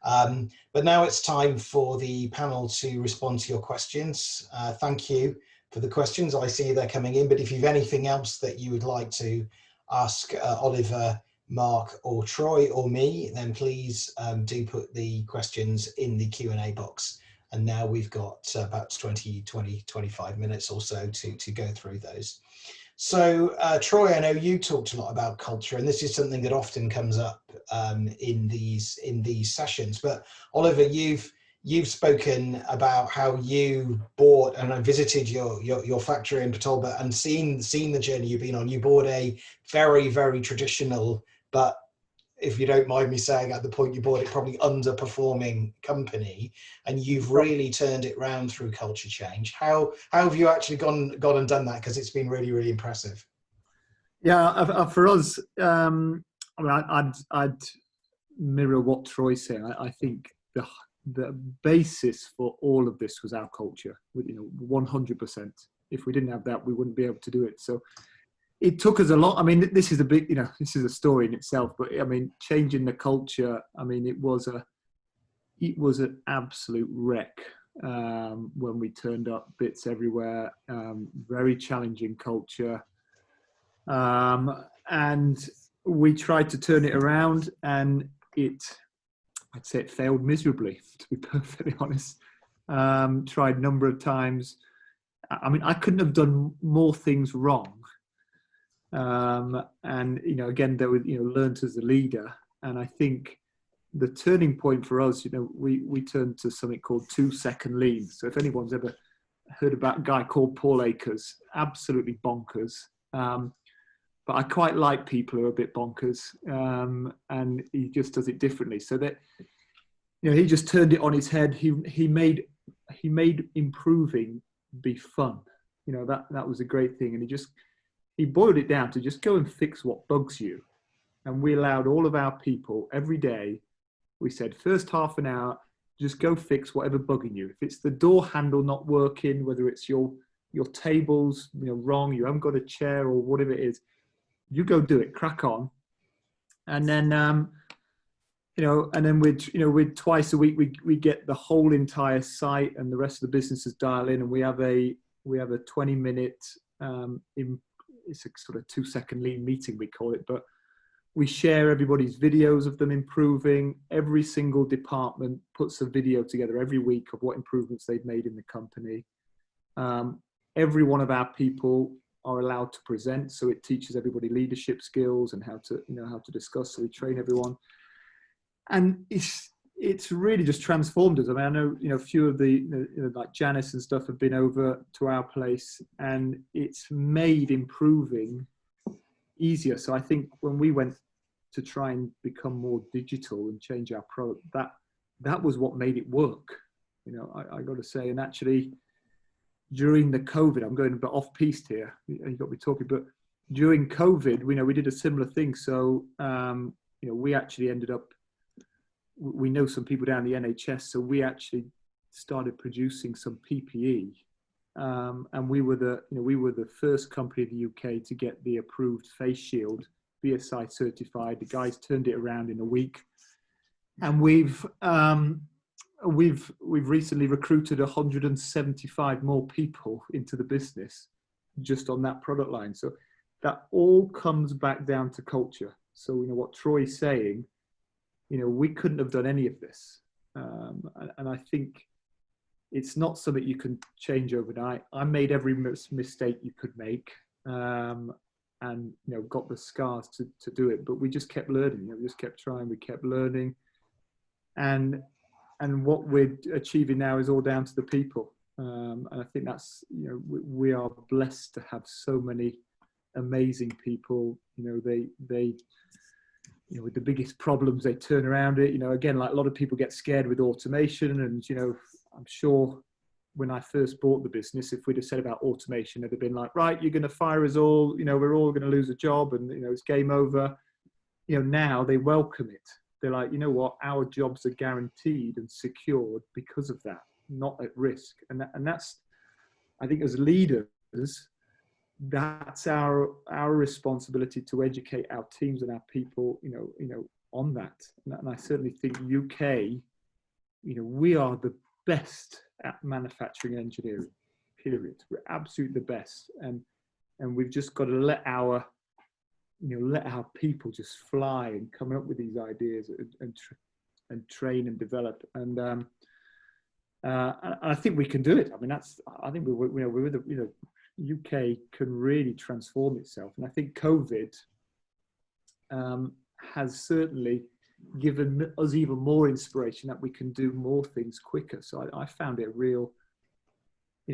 But now it's time for the panel to respond to your questions. Thank you for the questions. I see they're coming in, but if you've anything else that you would like to ask Oliver, Mark or Troy or me, then please do put the questions in the Q&A box. And now we've got about 25 minutes or so to go through those. So Troy, I know you talked a lot about culture, and this is something that often comes up in these sessions. But Oliver, you've spoken about how you bought, and I visited your factory in Ptolba and seen the journey you've been on. You bought a very, very traditional, but if you don't mind me saying, at the point you bought it, probably underperforming company, and you've really turned it around through culture change. How have you actually gone and done that? Because it's been really, really impressive. Yeah, for us, I mean, I'd mirror what Troy said. I think the basis for all of this was our culture. 100%. If we didn't have that, we wouldn't be able to do it. So it took us a lot. I mean, this is a big, this is a story in itself, but I mean, changing the culture, I mean, it was an absolute wreck when we turned up, bits everywhere, very challenging culture. And we tried to turn it around, and I'd say it failed miserably, to be perfectly honest. Tried a number of times. I mean, I couldn't have done more things wrong. And again, there was learned as a leader, and I think the turning point for us, we turned to something called 2-second lean. So if anyone's ever heard about a guy called Paul Akers, absolutely bonkers, but I quite like people who are a bit bonkers, and he just does it differently. So that he just turned it on his head. He made improving be fun. That was a great thing, and he boiled it down to just go and fix what bugs you. And we allowed all of our people every day, we said, first half an hour, just go fix whatever bugging you. If it's the door handle not working, whether it's your table's wrong, you haven't got a chair or whatever it is, you go do it, crack on. And then, and then we'd twice a week, we get the whole entire site and the rest of the businesses dial in, and we have a 20-minute, it's a sort of 2-second lean meeting, we call it, but We share everybody's videos of them improving. Every single department puts a video together every week of what improvements they've made in the company. Every one of our people are allowed to present, so it teaches everybody leadership skills and how to discuss. So we train everyone, and it's really just transformed us. I mean, I know a few of the like Janice and stuff have been over to our place, and it's made improving easier. So I think when we went to try and become more digital and change our product, that was what made it work. I got to say, and actually during the COVID, I'm going a bit off piste here. You got me talking, but during COVID, we did a similar thing. So we actually ended up. We know some people down the NHS, so we actually started producing some PPE, and we were the first company in the UK to get the approved face shield, BSI certified. The guys turned it around in a week, and we've recently recruited 175 more people into the business just on that product line. So that all comes back down to culture. So what Troy's saying, we couldn't have done any of this, and I think it's not something you can change overnight. I made every mistake you could make, and got the scars to do it, but we just kept learning. We just kept trying. We kept learning, and what we're achieving now is all down to the people. And I think that's we are blessed to have so many amazing people. They with the biggest problems, they turn around it. Again, like a lot of people get scared with automation, and I'm sure when I first bought the business, if we'd have said about automation, it'd have been like, right, you're going to fire us all. We're all going to lose a job, and it's game over. Now they welcome it. They're like, what, our jobs are guaranteed and secured because of that, not at risk. And that's, I think, as leaders, that's our responsibility to educate our teams and our people, on that. And I certainly think UK, we are the best at manufacturing engineering, period. We're absolutely the best, and we've just got to let our people just fly and come up with these ideas and train and develop. And I think we can do it. I mean, I think we're the UK can really transform itself, and I think COVID has certainly given us even more inspiration that we can do more things quicker. So I found it a real,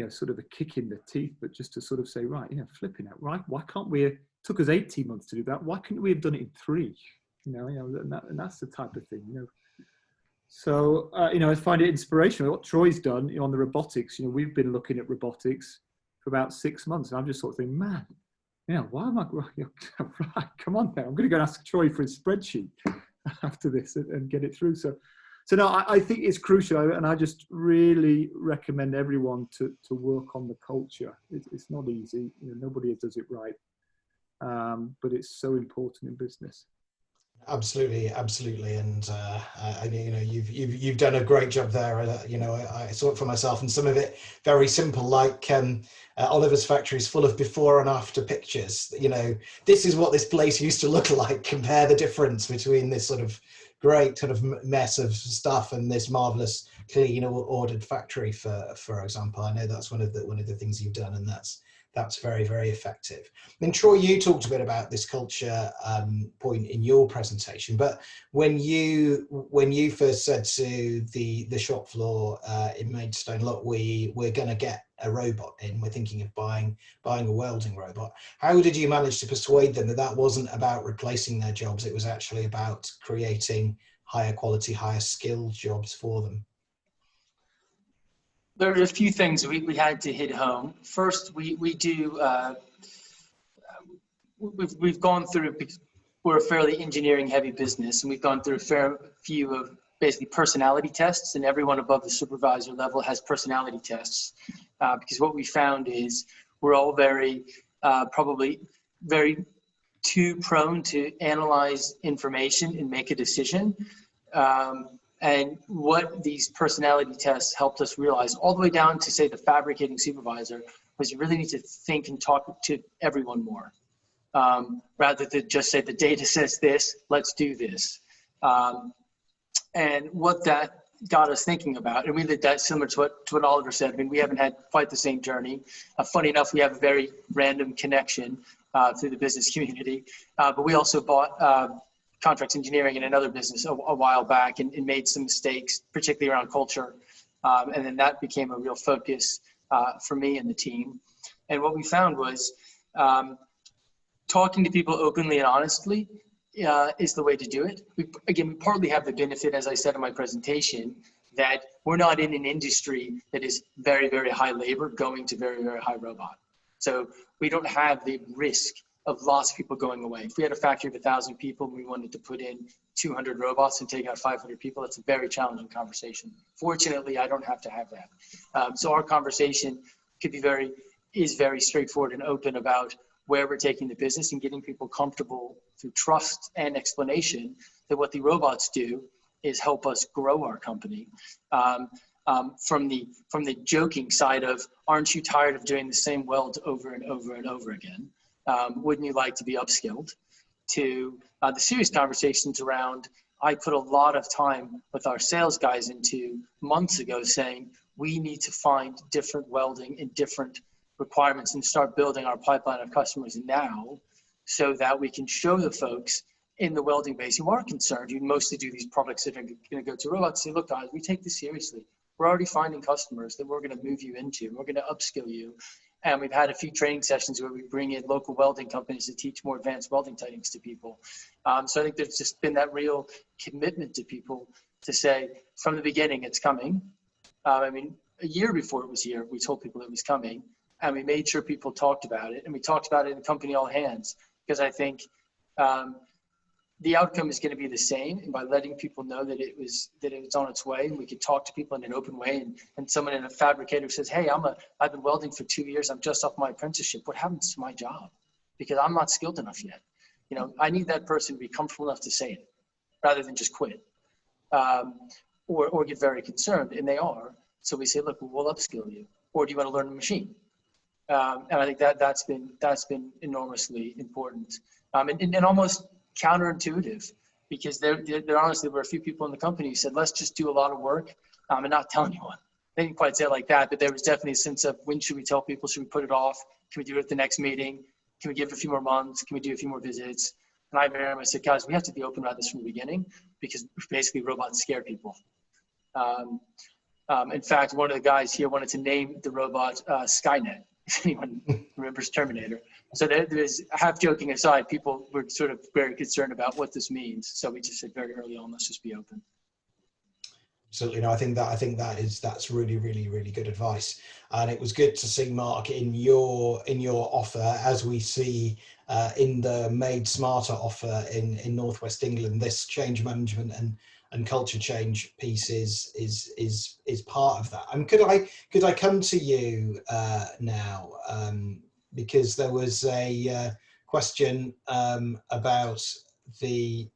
sort of a kick in the teeth, but just to sort of say, right, flipping it, right? Why can't we? It took us 18 months to do that. Why couldn't we have done it in 3? And that's the type of thing, So, I find it inspirational. What Troy's done on the robotics, we've been looking at robotics for about 6 months. And I'm just sort of thinking, man, why am I, right, come on now. I'm going to go and ask Troy for his spreadsheet after this and get it through. So no, I think it's crucial. And I just really recommend everyone to work on the culture. It's not easy. Nobody does it right. But it's so important in business. Absolutely, and you've done a great job there. I saw it for myself, and some of it very simple, like Oliver's factory is full of before and after pictures. This is what this place used to look like. Compare the difference between this sort of great sort of mess of stuff and this marvelous, clean, ordered factory. For example, I know that's one of the things you've done, and that's very, very effective. And Troy, you talked a bit about this culture point in your presentation, but when you first said to the shop floor in Maidstone, look, we're going to get a robot in, we're thinking of buying a welding robot, how did you manage to persuade them that wasn't about replacing their jobs, it was actually about creating higher quality, higher skilled jobs for them? There are a few things we had to hit home. First, we've gone through, we're a fairly engineering heavy business, and we've gone through a fair few of basically personality tests, and everyone above the supervisor level has personality tests. Because what we found is we're all probably very too prone to analyze information and make a decision. And what these personality tests helped us realize, all the way down to, say, the fabricating supervisor, was you really need to think and talk to everyone more. rather than just say the data says this, let's do this. And what that got us thinking about, and really that's similar to what Oliver said. I mean, we haven't had quite the same journey. Funny enough, we have a very random connection through the business community, but we also bought contracts engineering in another business a while back and made some mistakes, particularly around culture. And then that became a real focus for me and the team. And what we found was talking to people openly and honestly is the way to do it. We partly have the benefit, as I said in my presentation, that we're not in an industry that is very, very high labor going to very, very high robot. So we don't have the risk of lots of people going away. If we had a factory of 1,000 people and we wanted to put in 200 robots and take out 500 people, that's a very challenging conversation. Fortunately, I don't have to have that. So our conversation is very straightforward and open about where we're taking the business and getting people comfortable through trust and explanation that what the robots do is help us grow our company. From the joking side of, aren't you tired of doing the same weld over and over and over again? Wouldn't you like to be upskilled? To the serious conversations around, I put a lot of time with our sales guys into months ago saying, we need to find different welding and different requirements and start building our pipeline of customers now so that we can show the folks in the welding base who are concerned. You mostly do these products that are going to go to robots. Say, look, guys, we take this seriously. We're already finding customers that we're going to move you into. We're going to upskill you. And we've had a few training sessions where we bring in local welding companies to teach more advanced welding techniques to people. So I think there's just been that real commitment to people to say, from the beginning, it's coming. I mean, a year before it was here, we told people it was coming. And we made sure people talked about it. And we talked about it in company all hands. Because I think the outcome is going to be the same. And by letting people know that it was on its way, and we could talk to people in an open way. And someone in a fabricator says, hey, I've been welding for 2 years. I'm just off my apprenticeship. What happens to my job? Because I'm not skilled enough yet. You know, I need that person to be comfortable enough to say it rather than just quit or get very concerned. And they are. So we say, look, we'll upskill you. Or do you want to learn a machine? And I think that's been enormously important and almost counterintuitive, because there honestly were a few people in the company who said, let's just do a lot of work and not tell anyone. They didn't quite say it like that, but there was definitely a sense of, when should we tell people? Should we put it off? Can we do it at the next meeting? Can we give it a few more months? Can we do a few more visits? And I very much said, guys, we have to be open about this from the beginning, because basically robots scare people. In fact, one of the guys here wanted to name the robot Skynet. If anyone remembers Terminator. So there's, half joking aside, people were sort of very concerned about what this means. So we just said very early on, let's just be open. Absolutely. No, I think that's really, really, really good advice. And it was good to see, Mark, in your offer, as we see in the Made Smarter offer in Northwest England, this change management and culture change piece is part of that. And could I come to you now, because there was a question about the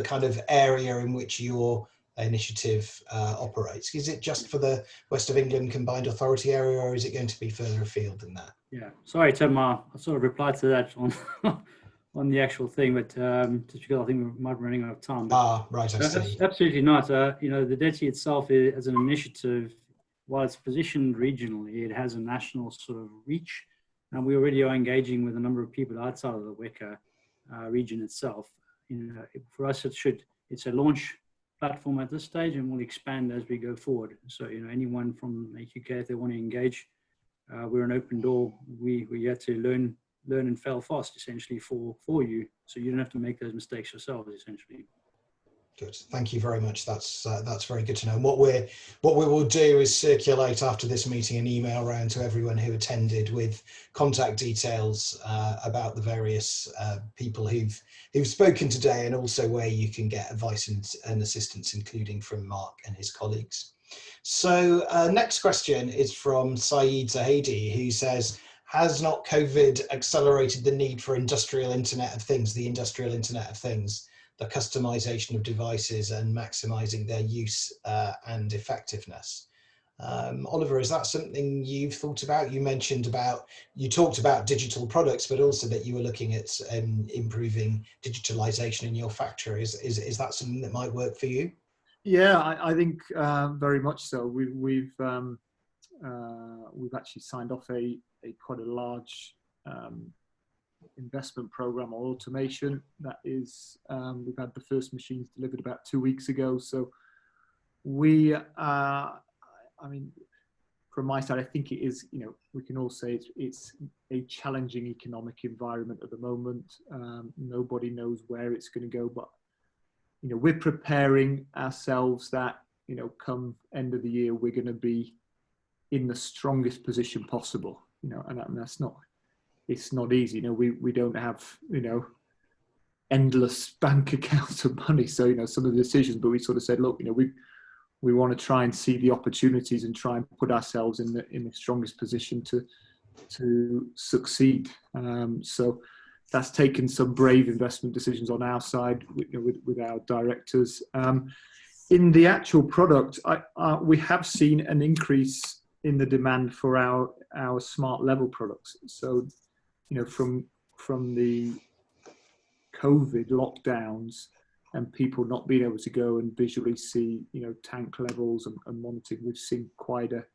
kind of area in which your initiative operates. Is it just for the West of England Combined Authority area, or is it going to be further afield than that? Yeah, sorry, Tim, I sort of replied to that on the actual thing, but just because I think we might be running out of time. Right, I see. Absolutely not. You know, the DETI itself as an initiative, while it's positioned regionally, it has a national sort of reach, and we already are engaging with a number of people outside of the WECA region itself. You know, for us, it's a launch platform at this stage, and we'll expand as we go forward. So, you know, anyone from the UK, if they want to engage, we're an open door. We have to learn and fail fast, essentially, for you, so you don't have to make those mistakes yourselves, essentially. Good, thank you very much. That's very good to know. And what we will do is circulate after this meeting an email around to everyone who attended with contact details about the various people who've spoken today, and also where you can get advice and assistance, including from Mark and his colleagues. So next question is from Saeed Zahedi, who says, has not COVID accelerated the need for industrial Internet of Things, the industrial Internet of Things, the customization of devices and maximizing their use and effectiveness? Oliver, is that something you've thought about? You talked about digital products, but also that you were looking at improving digitalization in your factory. Is that something that might work for you? Yeah, I think very much so. We've actually signed off a quite a large investment program on automation. That is, we've had the first machines delivered about 2 weeks ago. So we, I mean, from my side, I think it is, you know, we can all say it's a challenging economic environment at the moment. Nobody knows where it's going to go, but, you know, we're preparing ourselves that, you know, come end of the year, we're going to be in the strongest position possible, you know, and that's not, it's not easy. You know, we don't have, you know, endless bank accounts of money. So, you know, some of the decisions, but we sort of said, look, you know, we want to try and see the opportunities and try and put ourselves in the strongest position to succeed. So that's taken some brave investment decisions on our side, you know, with our directors. In the actual product, we have seen an increase in the demand for our smart level products. So, you know, from the COVID lockdowns and people not being able to go and visually see, you know, tank levels and monitoring, we've seen quite a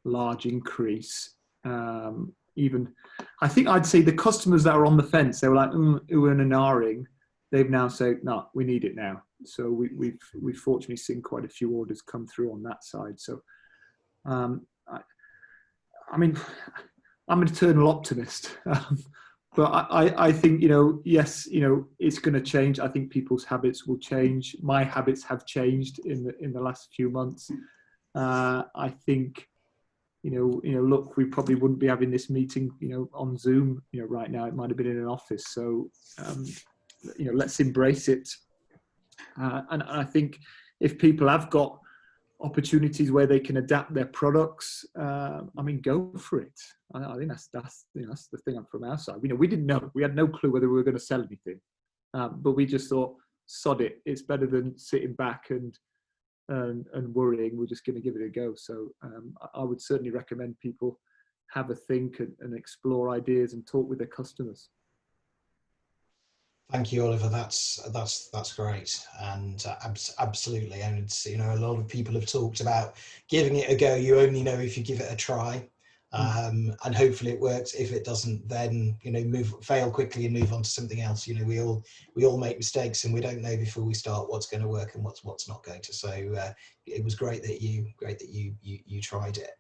large increase. Even, I think I'd say the customers that are on the fence, they were like, ooh and ahhing. They've now said, no, we need it now. So we've fortunately seen quite a few orders come through on that side. So, I mean, I'm an eternal optimist. But I think, you know, yes, you know, it's going to change. I think people's habits will change. My habits have changed in the last few months. I think, you know, look, we probably wouldn't be having this meeting, you know, on Zoom, you know, right now. It might have been in an office. So, you know, let's embrace it. And I think if people have got opportunities where they can adapt their products, I mean, go for it. I think that's you know, that's the thing from our side. You know, we didn't know, we had no clue whether we were going to sell anything, but we just thought, sod it. It's better than sitting back and worrying. We're just going to give it a go. So I would certainly recommend people have a think and explore ideas and talk with their customers. Thank you, Oliver. That's great, and absolutely. And it's, you know, a lot of people have talked about giving it a go. You only know if you give it a try, and hopefully it works. If it doesn't, then, you know, fail quickly and move on to something else. You know, we all make mistakes, and we don't know before we start what's going to work and what's not going to. So it was great that you tried it.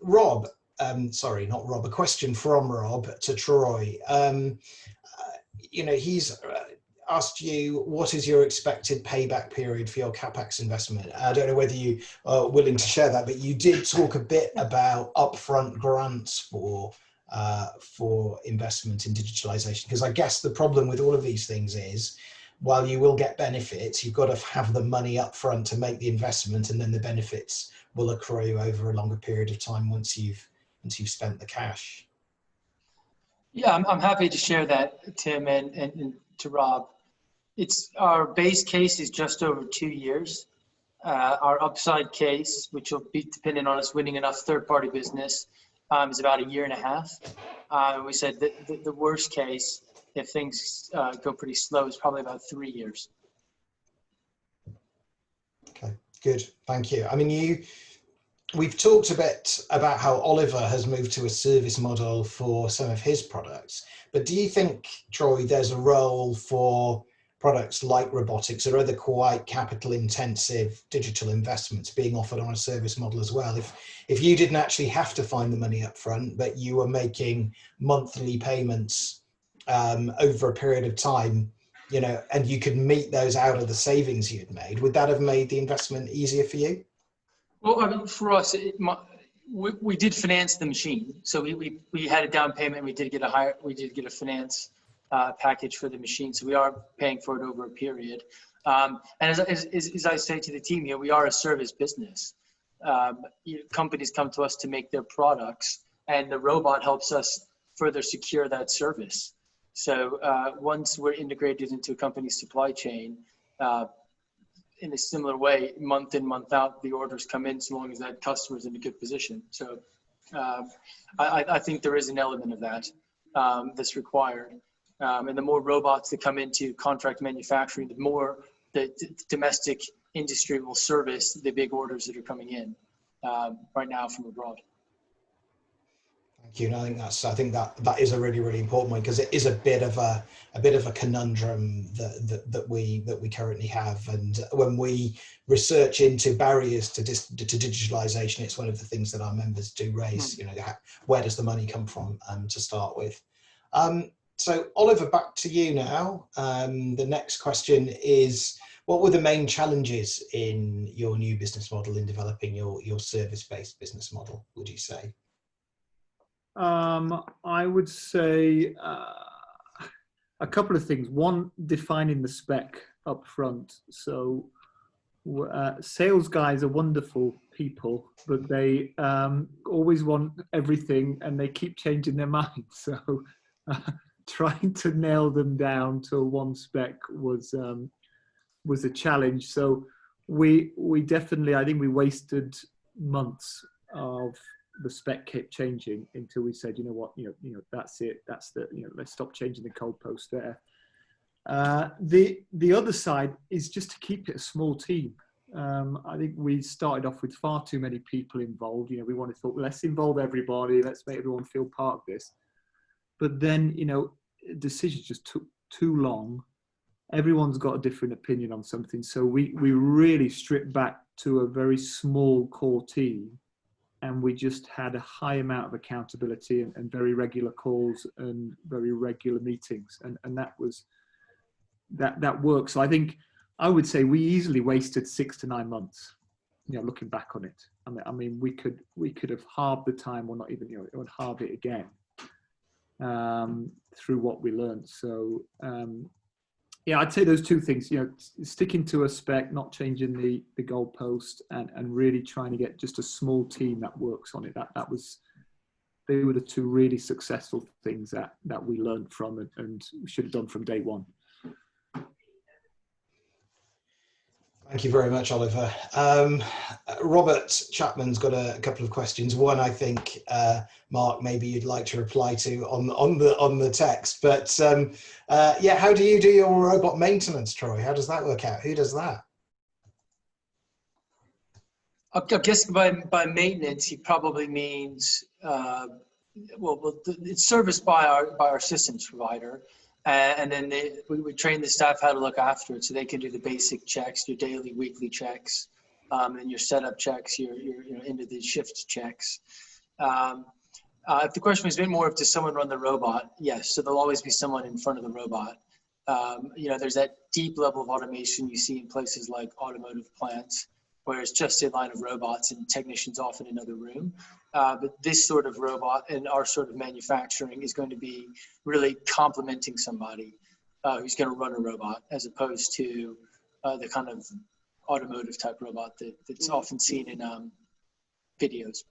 Rob, sorry, not Rob. A question from Rob to Troy. You know, he's asked you, what is your expected payback period for your CapEx investment? I don't know whether you are willing to share that, but you did talk a bit about upfront grants for investment in digitalization, because I guess the problem with all of these things is, while you will get benefits, you've got to have the money up front to make the investment, and then the benefits will accrue over a longer period of time once you've spent the cash. Yeah, I'm happy to share that, Tim, and to Rob. It's our base case is just over 2 years. Our upside case, which will be dependent on us winning enough third-party business, is about 1.5 years. We said that the worst case, if things go pretty slow, is probably about 3 years. Okay, good, thank you. I mean, we've talked a bit about how Oliver has moved to a service model for some of his products, but do you think, Troy, there's a role for products like robotics or other quite capital intensive digital investments being offered on a service model as well? If you didn't actually have to find the money up front, but you were making monthly payments over a period of time, you know, and you could meet those out of the savings you'd made, would that have made the investment easier for you? Well, I mean, for us, we did finance the machine, so we had a down payment. We did get a finance package for the machine, so we are paying for it over a period. And as I say to the team here, we are a service business. Companies come to us to make their products, and the robot helps us further secure that service. So once we're integrated into a company's supply chain, in a similar way, month in, month out, the orders come in so long as that customer's in a good position. So I think there is an element of that that's required. And the more robots that come into contract manufacturing, the more the domestic industry will service the big orders that are coming in right now from abroad. Thank you. And I think that is a really, really important one, because it is a bit of a conundrum that we currently have. And when we research into barriers to digitalization, it's one of the things that our members do raise. You know, where does the money come from to start with? So Oliver, back to you now. The next question is, what were the main challenges in your new business model in developing your service-based business model, would you say? I would say a couple of things. One, defining the spec up front. So sales guys are wonderful people, but they always want everything and they keep changing their minds. So trying to nail them down to one spec was a challenge. So we definitely, I think we wasted months of the spec kept changing until we said, you know what, you know, that's it. That's the, you know, let's stop changing the goalpost there. The other side is just to keep it a small team. I think we started off with far too many people involved. You know, we wanted to thought, let's involve everybody. Let's make everyone feel part of this. But then, you know, decisions just took too long. Everyone's got a different opinion on something. So we really stripped back to a very small core team. And we just had a high amount of accountability and very regular calls and very regular meetings. And that was, that worked. So I think I would say we easily wasted 6 to 9 months, you know, looking back on it. I mean, we could have halved the time, or not even, you know, or halve it again through what we learned. So yeah, I'd say those two things, you know, sticking to a spec, not changing the goalpost, and really trying to get just a small team that works on it. They were the two really successful things that we learned from and should have done from day one. Thank you very much, Oliver. Robert Chapman's got a couple of questions. One, I think, Mark, maybe you'd like to reply to on the text. But yeah, how do you do your robot maintenance, Troy? How does that work out? Who does that? I guess by maintenance, he probably means well, it's serviced by our systems provider. And then we train the staff how to look after it, so they can do the basic checks, your daily, weekly checks, and your setup checks, your into the shift checks. If the question was a bit more of, does someone run the robot? Yes, so there'll always be someone in front of the robot. You know, there's that deep level of automation you see in places like automotive plants, where it's just a line of robots and technicians off in another room. But this sort of robot and our sort of manufacturing is going to be really complementing somebody who's going to run a robot, as opposed to the kind of automotive type robot that's often seen in videos.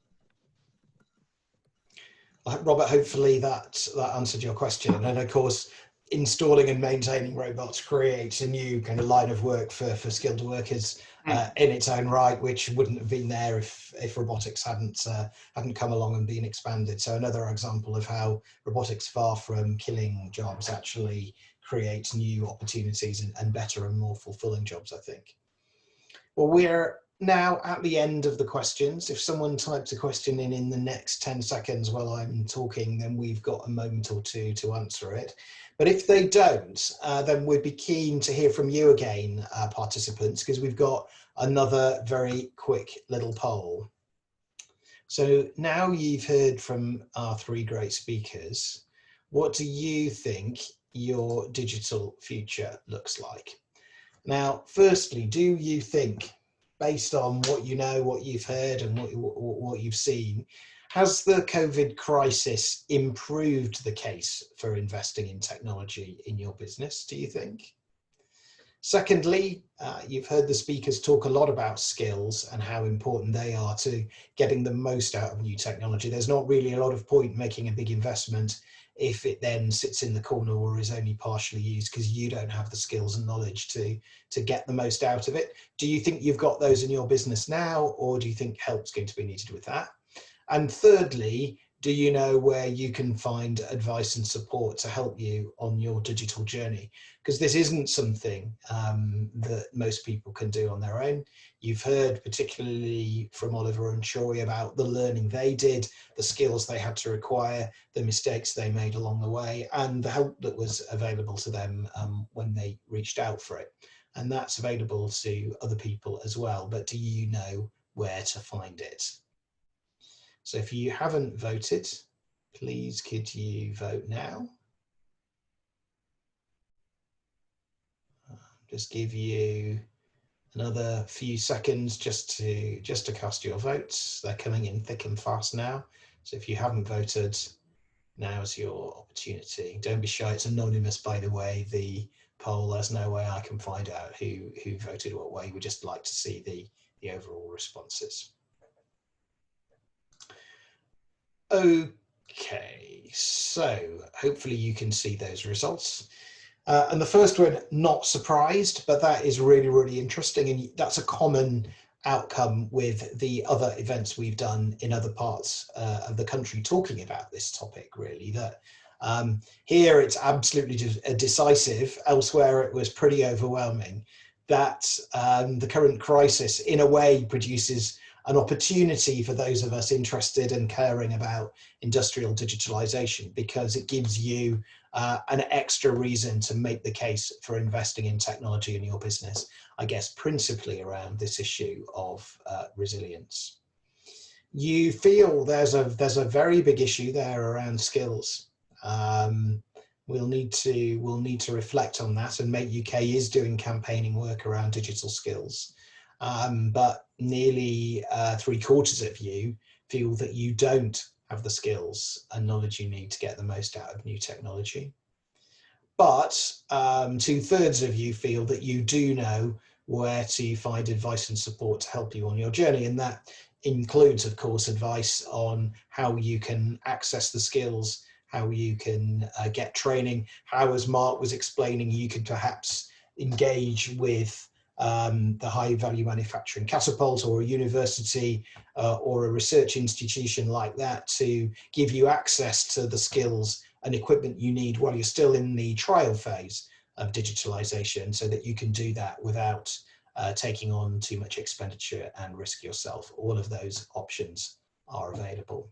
Robert, hopefully that answered your question. And of course, installing and maintaining robots creates a new kind of line of work for skilled workers in its own right, which wouldn't have been there if robotics hadn't come along and been expanded. So another example of how robotics, far from killing jobs, actually creates new opportunities and better and more fulfilling jobs, I think. Well, we're now at the end of the questions. If someone types a question in the next 10 seconds while I'm talking, then we've got a moment or two to answer it. But if they don't, then we'd be keen to hear from you again, participants, because we've got another very quick little poll. So now you've heard from our 3 great speakers, what do you think your digital future looks like? Now, firstly, do you think, based on what you know, what you've heard and what you've seen, has the COVID crisis improved the case for investing in technology in your business, do you think? Secondly, you've heard the speakers talk a lot about skills and how important they are to getting the most out of new technology. There's not really a lot of point making a big investment if it then sits in the corner or is only partially used because you don't have the skills and knowledge to get the most out of it. Do you think you've got those in your business now, or do you think help's going to be needed with that? And thirdly, do you know where you can find advice and support to help you on your digital journey? Because this isn't something that most people can do on their own. You've heard particularly from Oliver and Troy about the learning they did, the skills they had to acquire, the mistakes they made along the way, and the help that was available to them when they reached out for it. And that's available to other people as well. But do you know where to find it? So if you haven't voted, please could you vote now? Just give you another few seconds just to cast your votes. They're coming in thick and fast now. So if you haven't voted, now's your opportunity. Don't be shy, it's anonymous, by the way, the poll. There's no way I can find out who voted what way. We just like to see the overall responses. Okay, so hopefully you can see those results. And the first one, not surprised, but that is really, really interesting. And that's a common outcome with the other events we've done in other parts of the country talking about this topic, really, that here it's absolutely decisive. Elsewhere, it was pretty overwhelming that the current crisis in a way produces an opportunity for those of us interested and caring about industrial digitalization, because it gives you an extra reason to make the case for investing in technology in your business, I guess principally around this issue of resilience. You feel there's a very big issue there around skills. We'll need to reflect on that, and Make UK is doing campaigning work around digital skills. But nearly 3/4 of you feel that you don't have the skills and knowledge you need to get the most out of new technology. But 2/3 of you feel that you do know where to find advice and support to help you on your journey. And that includes, of course, advice on how you can access the skills, how you can get training, how, as Marc was explaining, you could perhaps engage with the high value manufacturing catapult or a university or a research institution like that to give you access to the skills and equipment you need while you're still in the trial phase of digitalization, so that you can do that without taking on too much expenditure and risk yourself. All of those options are available.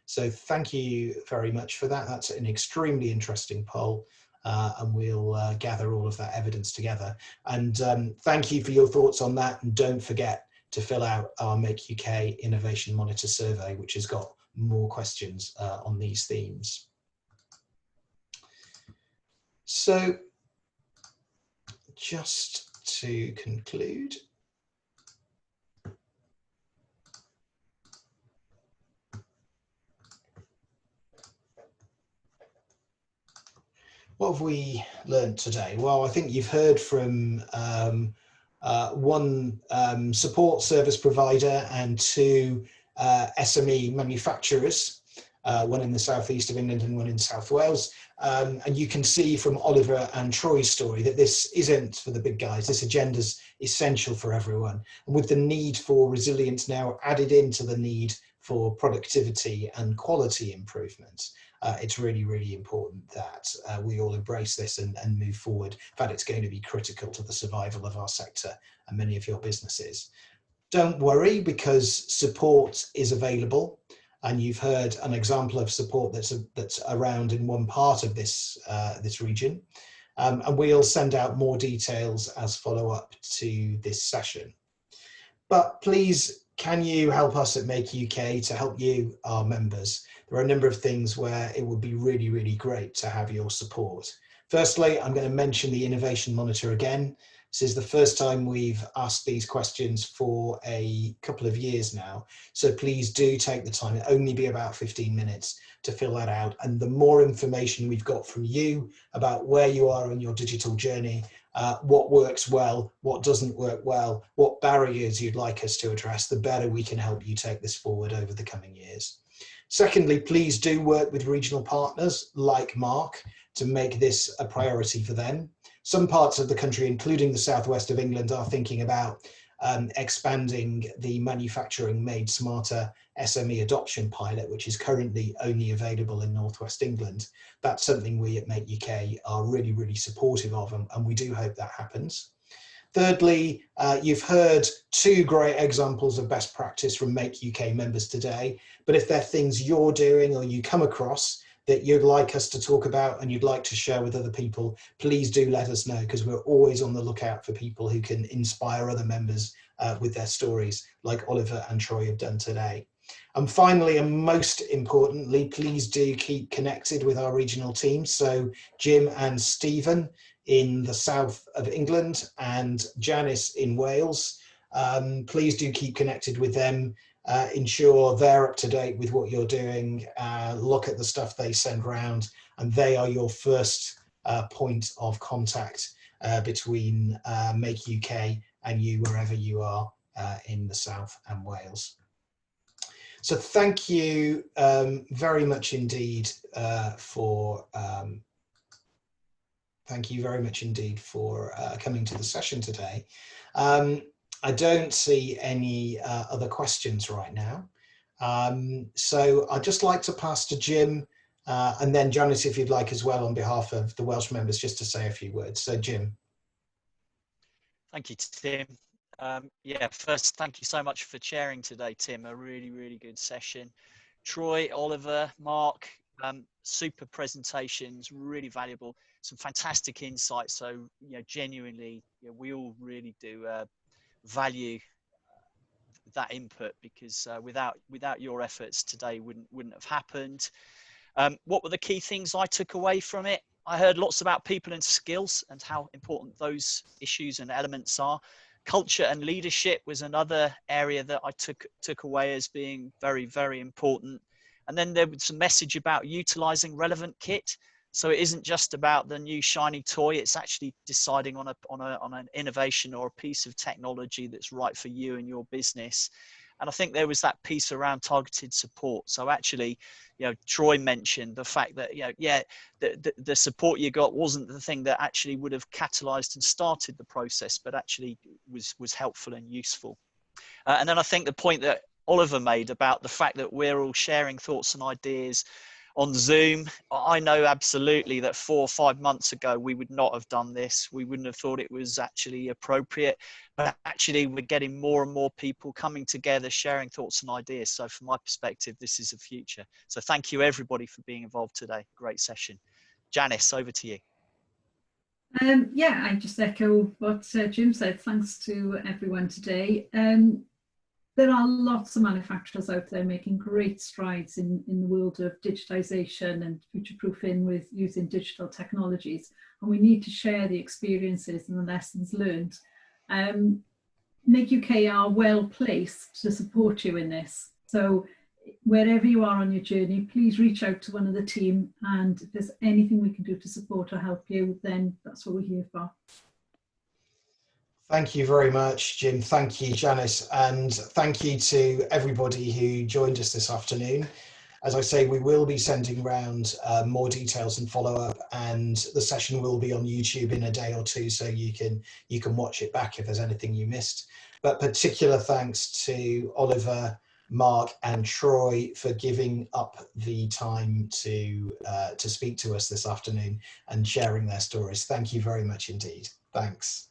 So thank you very much for that. That's an extremely interesting poll. And we'll gather all of that evidence together. And thank you for your thoughts on that. And don't forget to fill out our Make UK Innovation Monitor survey, which has got more questions on these themes. So just to conclude, what have we learned today? Well, I think you've heard from one support service provider and two SME manufacturers, one in the southeast of England and one in South Wales. And you can see from Oliver and Troy's story that this isn't for the big guys. This agenda's essential for everyone. And with the need for resilience now added into the need for productivity and quality improvements, it's really, really important that we all embrace this and move forward. In fact, it's going to be critical to the survival of our sector and many of your businesses. Don't worry, because support is available. And you've heard an example of support that's around in one part of this, this region. And we'll send out more details as follow-up to this session. But please, can you help us at Make UK to help you, our members? There are a number of things where it would be really, really great to have your support. Firstly, I'm going to mention the Innovation Monitor again. This is the first time we've asked these questions for a couple of years now. So please do take the time. It'll only be about 15 minutes to fill that out. And the more information we've got from you about where you are on your digital journey, what works well, what doesn't work well, what barriers you'd like us to address, the better we can help you take this forward over the coming years. Secondly, please do work with regional partners like Marc to make this a priority for them. Some parts of the country, including the southwest of England, are thinking about expanding the Manufacturing Made Smarter SME adoption pilot, which is currently only available in northwest England. That's something we at Make UK are really, really supportive of, and we do hope that happens. Thirdly, you've heard two great examples of best practice from Make UK members today, but if there are things you're doing or you come across that you'd like us to talk about and you'd like to share with other people, please do let us know, because we're always on the lookout for people who can inspire other members with their stories, like Oliver and Troy have done today. And finally, and most importantly, please do keep connected with our regional teams. So Jim and Stephen in the south of England and Janice in Wales. Please do keep connected with them. Ensure they're up to date with what you're doing, look at the stuff they send around, and they are your first point of contact between Make UK and you, wherever you are in the South and Wales. So thank you very much indeed for coming to the session today. I don't see any other questions right now. So I'd just like to pass to Jim and then Janice, if you'd like as well, on behalf of the Welsh members, just to say a few words. So Jim. Thank you, Tim. Yeah, first, thank you so much for chairing today, Tim. A really, really good session. Troy, Oliver, Marc, super presentations, really valuable. Some fantastic insights. So, genuinely, we all really do value that input, because without your efforts today wouldn't have happened. What were the key things I took away from it? I heard lots about people and skills and how important those issues and elements are. Culture and leadership was another area that I took away as being very, very important. And then there was a message about utilizing relevant kit. So it isn't just about the new shiny toy. It's actually deciding on an innovation or a piece of technology that's right for you and your business. And I think there was that piece around targeted support. So actually, Troy mentioned the fact that, the support you got wasn't the thing that actually would have catalyzed and started the process, but actually was helpful and useful. And then I think the point that Oliver made about the fact that we're all sharing thoughts and ideas on Zoom. I know absolutely that 4 or 5 months ago, we would not have done this. We wouldn't have thought it was actually appropriate, but actually we're getting more and more people coming together, sharing thoughts and ideas. So from my perspective, this is the future. So thank you everybody for being involved today. Great session. Janice, over to you. Yeah, I just echo what Jim said. Thanks to everyone today. There are lots of manufacturers out there making great strides in the world of digitization and future-proofing with using digital technologies, and we need to share the experiences and the lessons learned. Make UK are well placed to support you in this. So wherever you are on your journey, please reach out to one of the team, and if there's anything we can do to support or help you, then that's what we're here for. Thank you very much, Jim. Thank you, Janice. And thank you to everybody who joined us this afternoon. As I say, we will be sending around more details and follow up, and the session will be on YouTube in a day or two, so you can watch it back if there's anything you missed. But particular thanks to Oliver, Marc and Troy for giving up the time to speak to us this afternoon and sharing their stories. Thank you very much indeed. Thanks.